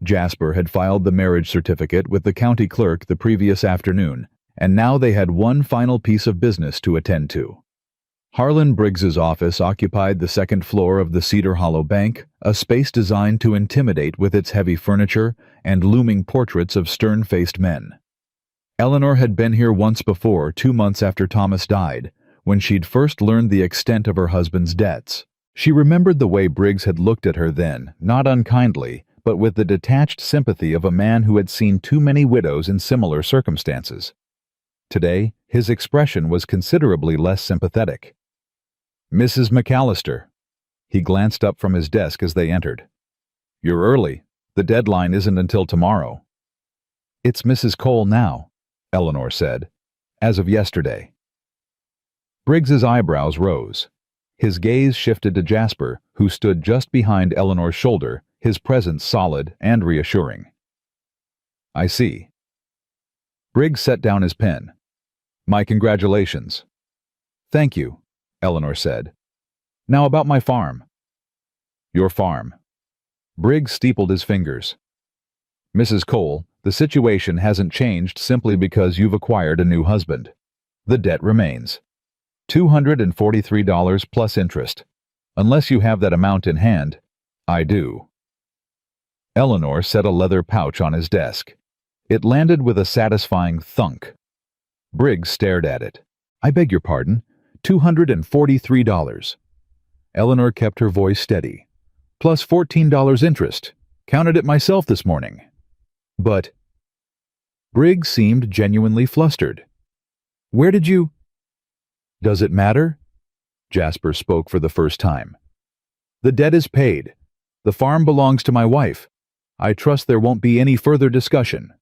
Jasper had filed the marriage certificate with the county clerk the previous afternoon, and now they had one final piece of business to attend to. Harlan Briggs's office occupied the 2nd floor of the Cedar Hollow Bank, a space designed to intimidate with its heavy furniture and looming portraits of stern-faced men. Eleanor had been here once before, 2 months after Thomas died, when she'd first learned the extent of her husband's debts. She remembered the way Briggs had looked at her then, not unkindly, but with the detached sympathy of a man who had seen too many widows in similar circumstances. Today, his expression was considerably less sympathetic. "Mrs. McAllister." He glanced up from his desk as they entered. "You're early. The deadline isn't until tomorrow." "It's Mrs. Cole now," Eleanor said, "as of yesterday." Briggs's eyebrows rose. His gaze shifted to Jasper, who stood just behind Eleanor's shoulder, his presence solid and reassuring. "I see." Briggs set down his pen. "My congratulations." "Thank you," Eleanor said. "Now about my farm." "Your farm." Briggs steepled his fingers. "Mrs. Cole, the situation hasn't changed simply because you've acquired a new husband. The debt remains. $243 plus interest. Unless you have that amount in hand, I do." Eleanor set a leather pouch on his desk. It landed with a satisfying thunk. Briggs stared at it. "I beg your pardon, $243. Eleanor kept her voice steady. "Plus $14 interest. Counted it myself this morning." "But—" Briggs seemed genuinely flustered. "Where did you—" "Does it matter?" Jasper spoke for the first time. "The debt is paid. The farm belongs to my wife. I trust there won't be any further discussion."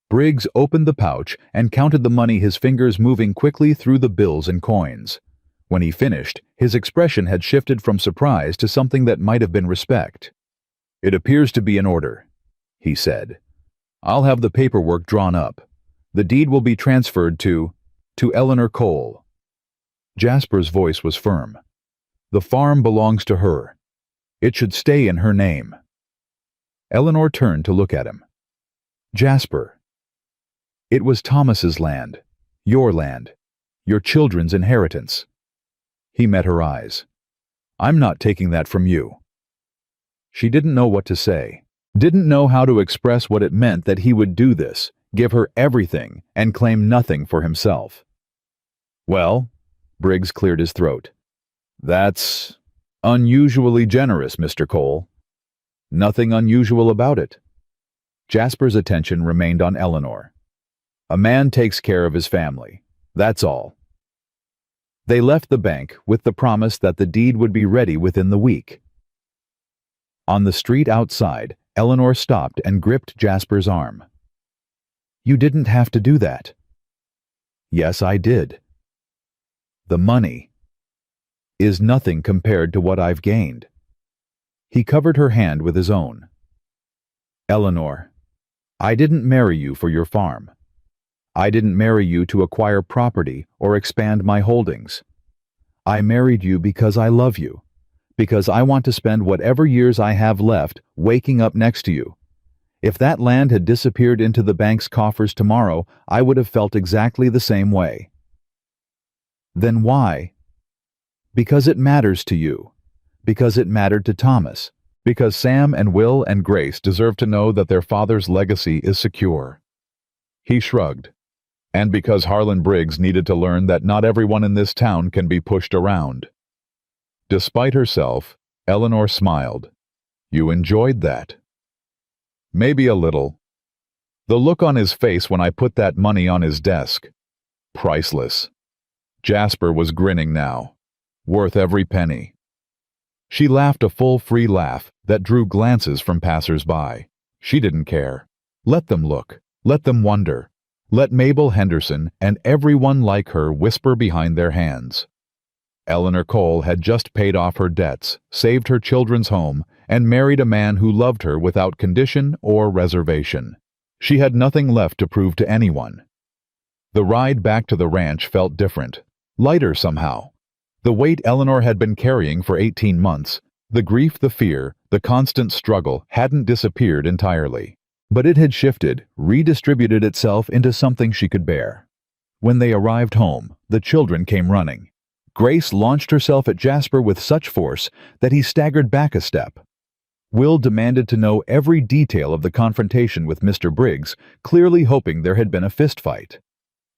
Briggs opened the pouch and counted the money, his fingers moving quickly through the bills and coins. When he finished, his expression had shifted from surprise to something that might have been respect. "It appears to be in order," he said. "I'll have the paperwork drawn up. The deed will be transferred to Eleanor Cole." Jasper's voice was firm. "The farm belongs to her. It should stay in her name." Eleanor turned to look at him. "Jasper." "It was Thomas's land, your children's inheritance." He met her eyes. "I'm not taking that from you." She didn't know what to say, didn't know how to express what it meant that he would do this, give her everything, and claim nothing for himself. "Well," Briggs cleared his throat, "that's unusually generous, Mr. Cole." "Nothing unusual about it." Jasper's attention remained on Eleanor. "A man takes care of his family. That's all. They left the bank with the promise that the deed would be ready within the week. On the street outside, Eleanor stopped and gripped Jasper's arm. "You didn't have to do that." "Yes, I did. The money is nothing compared to what I've gained." He covered her hand with his own. "Eleanor, I didn't marry you for your farm. I didn't marry you to acquire property or expand my holdings. I married you because I love you, because I want to spend whatever years I have left waking up next to you. If that land had disappeared into the bank's coffers tomorrow, I would have felt exactly the same way." "Then why?" "Because it matters to you. Because it mattered to Thomas. Because Sam and Will and Grace deserve to know that their father's legacy is secure." He shrugged. "And because Harlan Briggs needed to learn that not everyone in this town can be pushed around." Despite herself, Eleanor smiled. "You enjoyed that?" "Maybe a little. The look on his face when I put that money on his desk. Priceless." Jasper was grinning now. Worth every penny. She laughed a full, free laugh that drew glances from passers-by. She didn't care. Let them look. Let them wonder. Let Mabel Henderson and everyone like her whisper behind their hands. Eleanor Cole had just paid off her debts, saved her children's home, and married a man who loved her without condition or reservation. She had nothing left to prove to anyone. The ride back to the ranch felt different, lighter somehow. The weight Eleanor had been carrying for 18 months, the grief, the fear, the constant struggle hadn't disappeared entirely. But it had shifted, redistributed itself into something she could bear. When they arrived home, the children came running. Grace launched herself at Jasper with such force that he staggered back a step. Will demanded to know every detail of the confrontation with Mr. Briggs, clearly hoping there had been a fistfight.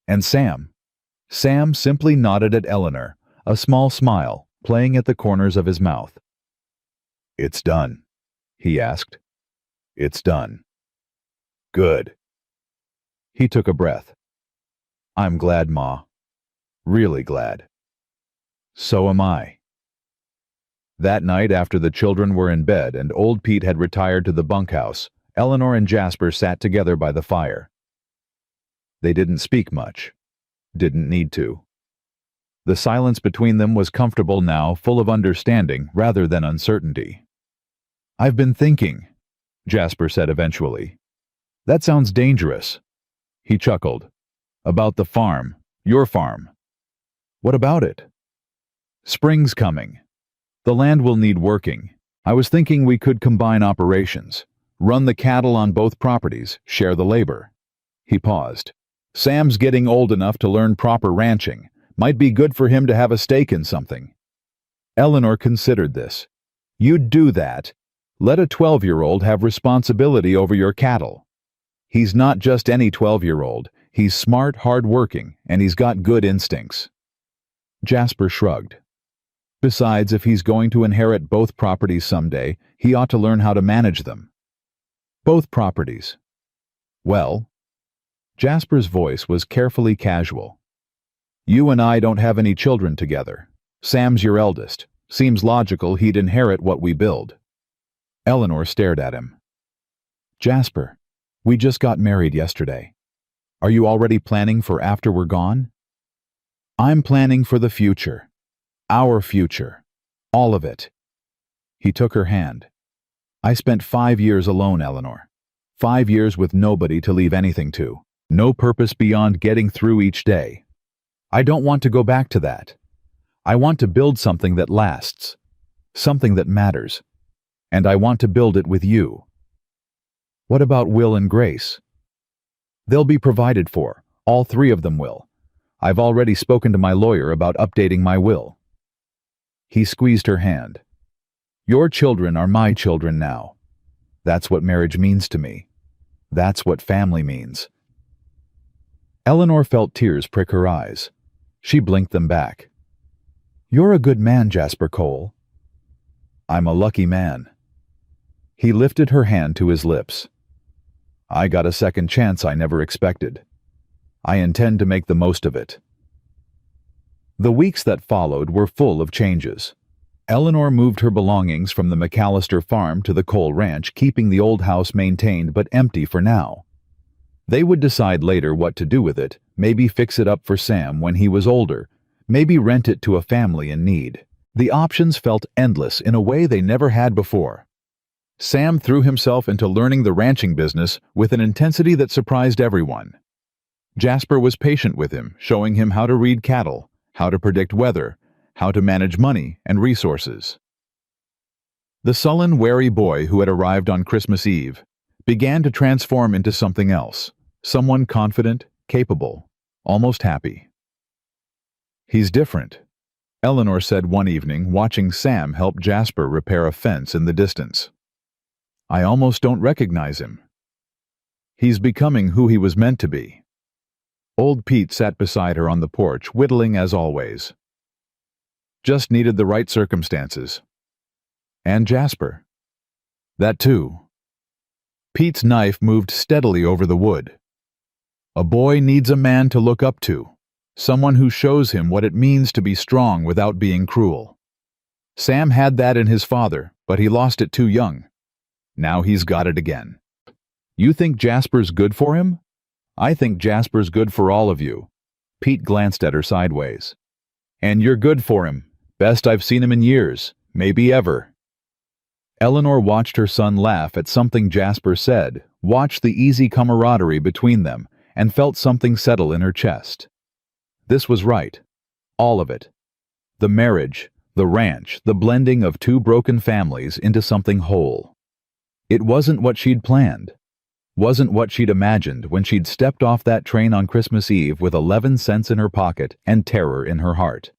And Sam simply nodded at Eleanor, a small smile playing at the corners of his mouth. "It's done," he asked. "It's done." "Good." He took a breath. "I'm glad, Ma. Really glad." "So am I." That night, after the children were in bed and old Pete had retired to the bunkhouse, Eleanor and Jasper sat together by the fire. They didn't speak much. Didn't need to. The silence between them was comfortable now, full of understanding rather than uncertainty. "I've been thinking," Jasper said eventually. "That sounds dangerous." He chuckled. "About the farm, your farm." "What about it?" "Spring's coming. The land will need working. I was thinking we could combine operations. Run the cattle on both properties, share the labor." He paused. "Sam's getting old enough to learn proper ranching. Might be good for him to have a stake in something." Eleanor considered this. "You'd do that. Let a 12-year-old have responsibility over your cattle. He's not just any 12-year-old. He's smart, hard-working, and he's got good instincts." Jasper shrugged. "Besides, if he's going to inherit both properties someday, he ought to learn how to manage them." "Both properties." "Well," Jasper's voice was carefully casual. "You and I don't have any children together. Sam's your eldest. Seems logical he'd inherit what we build." Eleanor stared at him. "Jasper, we just got married yesterday. Are you already planning for after we're gone?" "I'm planning for the future. Our future. All of it." He took her hand. "I spent 5 years alone, Eleanor. 5 years with nobody to leave anything to. No purpose beyond getting through each day. I don't want to go back to that. I want to build something that lasts. Something that matters. And I want to build it with you." "What about Will and Grace?" "They'll be provided for. All 3 of them will. I've already spoken to my lawyer about updating my will." He squeezed her hand. "Your children are my children now. That's what marriage means to me. That's what family means." Eleanor felt tears prick her eyes. She blinked them back. "You're a good man, Jasper Cole." "I'm a lucky man." He lifted her hand to his lips. "I got a second chance I never expected. I intend to make the most of it." The weeks that followed were full of changes. Eleanor moved her belongings from the McAllister farm to the Cole ranch, keeping the old house maintained but empty for now. They would decide later what to do with it, maybe fix it up for Sam when he was older, maybe rent it to a family in need. The options felt endless in a way they never had before. Sam threw himself into learning the ranching business with an intensity that surprised everyone. Jasper was patient with him, showing him how to read cattle, how to predict weather, how to manage money and resources. The sullen, wary boy who had arrived on Christmas Eve began to transform into something else, someone confident, capable, almost happy. "He's different," Eleanor said one evening, watching Sam help Jasper repair a fence in the distance. "I almost don't recognize him. He's becoming who he was meant to be." Old Pete sat beside her on the porch, whittling as always. "Just needed the right circumstances." "And Jasper." "That too." Pete's knife moved steadily over the wood. "A boy needs a man to look up to, someone who shows him what it means to be strong without being cruel. Sam had that in his father, but he lost it too young. Now he's got it again." "You think Jasper's good for him?" "I think Jasper's good for all of you." Pete glanced at her sideways. "And you're good for him. Best I've seen him in years, maybe ever." Eleanor watched her son laugh at something Jasper said, watched the easy camaraderie between them, and felt something settle in her chest. This was right. All of it. The marriage, the ranch, the blending of two broken families into something whole. It wasn't what she'd planned. Wasn't what she'd imagined when she'd stepped off that train on Christmas Eve with 11 cents in her pocket and terror in her heart.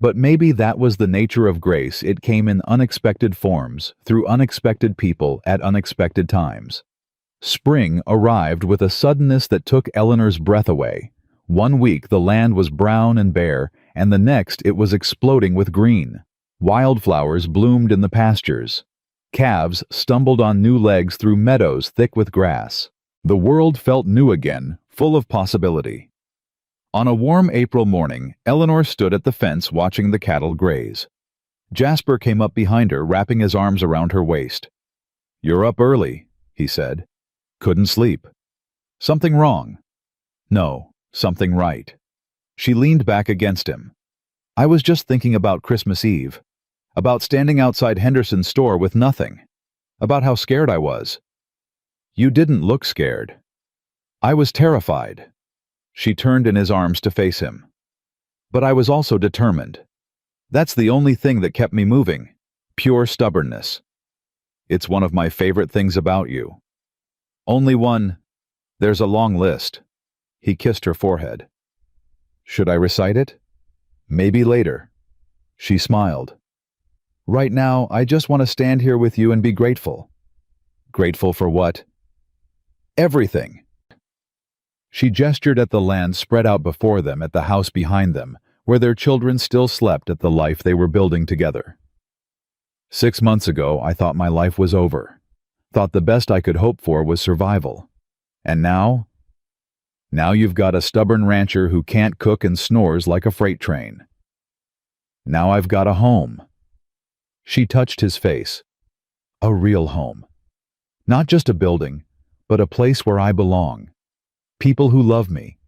But maybe that was the nature of grace. It came in unexpected forms, through unexpected people at unexpected times. Spring arrived with a suddenness that took Eleanor's breath away. One week the land was brown and bare, and the next it was exploding with green. Wildflowers bloomed in the pastures. Calves stumbled on new legs through meadows thick with grass. The world felt new again, full of possibility. On a warm April morning, Eleanor stood at the fence watching the cattle graze. Jasper came up behind her, wrapping his arms around her waist. "You're up early," he said. "Couldn't sleep." "Something wrong?" "No, something right." She leaned back against him. "I was just thinking about Christmas Eve. About standing outside Henderson's store with nothing. About how scared I was." "You didn't look scared." "I was terrified." She turned in his arms to face him. "But I was also determined. That's the only thing that kept me moving. Pure stubbornness. It's one of my favorite things about you." "Only one. There's a long list." He kissed her forehead. "Should I recite it?" "Maybe later." She smiled. "Right now, I just want to stand here with you and be grateful." "Grateful for what?" "Everything." She gestured at the land spread out before them, at the house behind them, where their children still slept at the life they were building together. "6 months ago, I thought my life was over. Thought the best I could hope for was survival. And now? Now you've got a stubborn rancher who can't cook and snores like a freight train. Now I've got a home." She touched his face. "A real home. Not just a building, but a place where I belong. People who love me.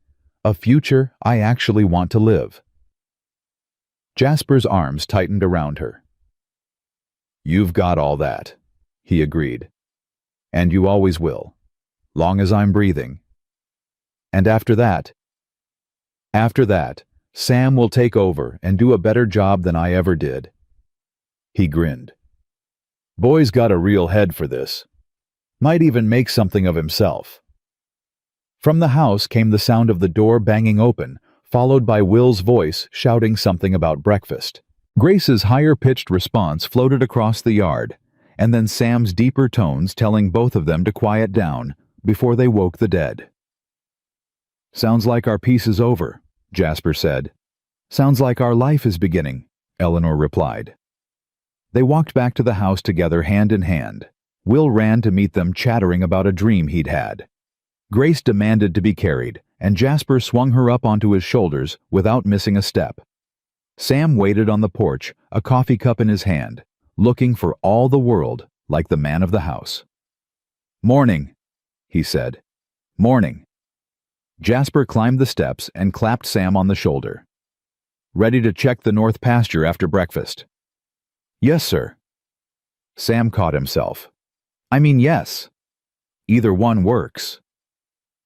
A future I actually want to live." Jasper's arms tightened around her. "You've got all that," he agreed. "And you always will, long as I'm breathing. And after that, Sam will take over and do a better job than I ever did." He grinned. "Boy's got a real head for this. Might even make something of himself." From the house came the sound of the door banging open, followed by Will's voice shouting something about breakfast. Grace's higher-pitched response floated across the yard, and then Sam's deeper tones telling both of them to quiet down before they woke the dead. "Sounds like our piece is over," Jasper said. "Sounds like our life is beginning," Eleanor replied. They walked back to the house together, hand in hand. Will ran to meet them, chattering about a dream he'd had. Grace demanded to be carried, and Jasper swung her up onto his shoulders without missing a step. Sam waited on the porch, a coffee cup in his hand, looking for all the world like the man of the house. "Morning," he said. "Morning." Jasper climbed the steps and clapped Sam on the shoulder. "Ready to check the north pasture after breakfast?" "Yes, sir." Sam caught himself. Yes. Either one works."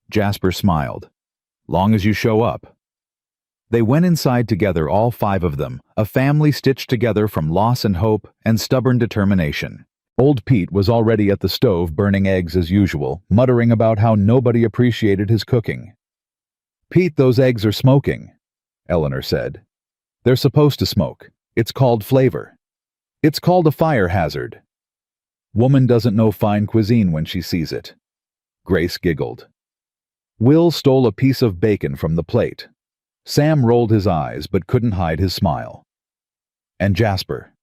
Jasper smiled. "Long as you show up." They went inside together, all five of them, a family stitched together from loss and hope and stubborn determination. Old Pete was already at the stove burning eggs as usual, muttering about how nobody appreciated his cooking. "Pete, those eggs are smoking," Eleanor said. "They're supposed to smoke. It's called flavor. It's called a fire hazard." "Woman doesn't know fine cuisine when she sees it." Grace giggled. Will stole a piece of bacon from the plate. Sam rolled his eyes but couldn't hide his smile. And Jasper.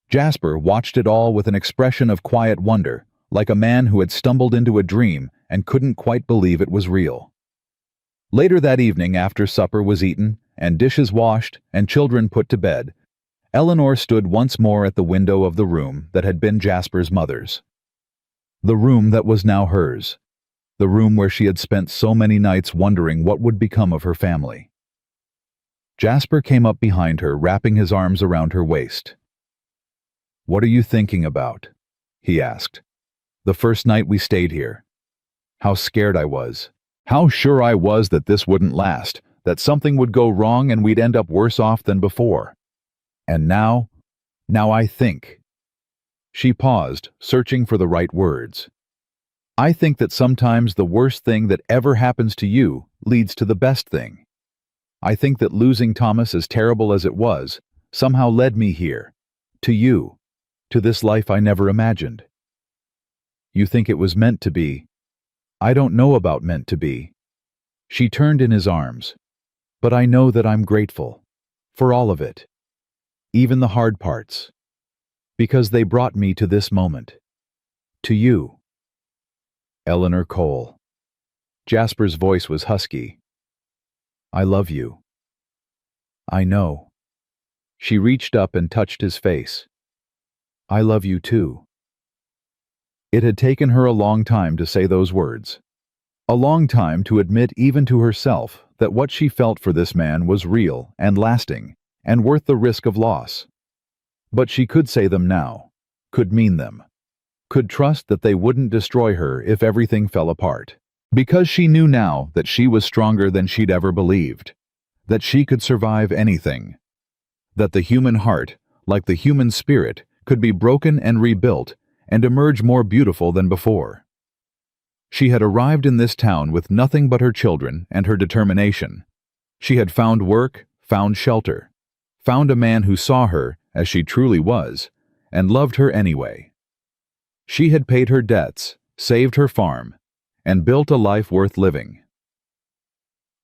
Jasper watched it all with an expression of quiet wonder, like a man who had stumbled into a dream and couldn't quite believe it was real. Later that evening, after supper was eaten and dishes washed and children put to bed, Eleanor stood once more at the window of the room that had been Jasper's mother's. The room that was now hers. The room where she had spent so many nights wondering what would become of her family. Jasper came up behind her, wrapping his arms around her waist. "What are you thinking about?" he asked. "The first night we stayed here. How scared I was. How sure I was that this wouldn't last, that something would go wrong and we'd end up worse off than before. And now I think." She paused, searching for the right words. "I think that sometimes the worst thing that ever happens to you leads to the best thing. I think that losing Thomas, as terrible as it was, somehow led me here, to you, to this life I never imagined." "You think it was meant to be?" "I don't know about meant to be." She turned in his arms. "But I know that I'm grateful. For all of it. Even the hard parts. Because they brought me to this moment. To you." Eleanor Cole. Jasper's voice was husky. "I love you." "I know." She reached up and touched his face. "I love you too." It had taken her a long time to say those words. A long time to admit even to herself that what she felt for this man was real and lasting and worth the risk of loss. But she could say them now, could mean them, could trust that they wouldn't destroy her if everything fell apart. Because she knew now that she was stronger than she'd ever believed, that she could survive anything, that the human heart, like the human spirit, could be broken and rebuilt and emerge more beautiful than before. She had arrived in this town with nothing but her children and her determination. She had found work, found shelter, found a man who saw her as she truly was, and loved her anyway. She had paid her debts, saved her farm, and built a life worth living.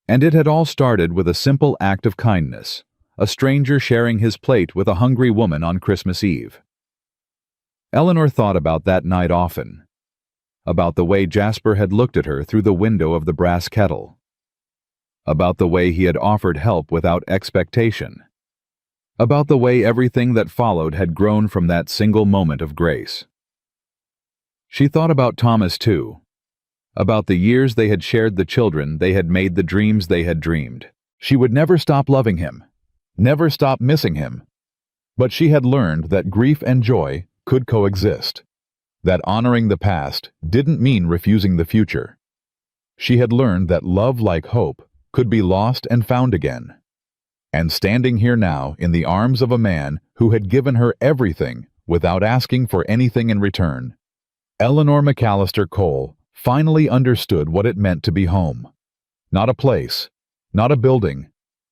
And it had all started with a simple act of kindness, a stranger sharing his plate with a hungry woman on Christmas Eve. Eleanor thought about that night often, about the way Jasper had looked at her through the window of the brass kettle, about the way he had offered help without expectation, about the way everything that followed had grown from that single moment of grace. She thought about Thomas too, about the years they had shared, the children they had made, the dreams they had dreamed. She would never stop loving him, never stop missing him. But she had learned that grief and joy could coexist, that honoring the past didn't mean refusing the future. She had learned that love, like hope, could be lost and found again. And standing here now in the arms of a man who had given her everything without asking for anything in return, Eleanor McAllister Cole finally understood what it meant to be home. Not a place, not a building,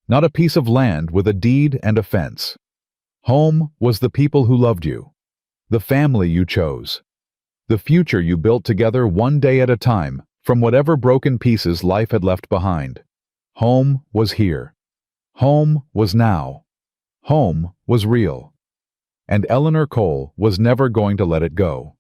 not a piece of land with a deed and a fence. Home was the people who loved you, the family you chose, the future you built together one day at a time from whatever broken pieces life had left behind. Home was here. Home was now. Home was real. And Eleanor Cole was never going to let it go.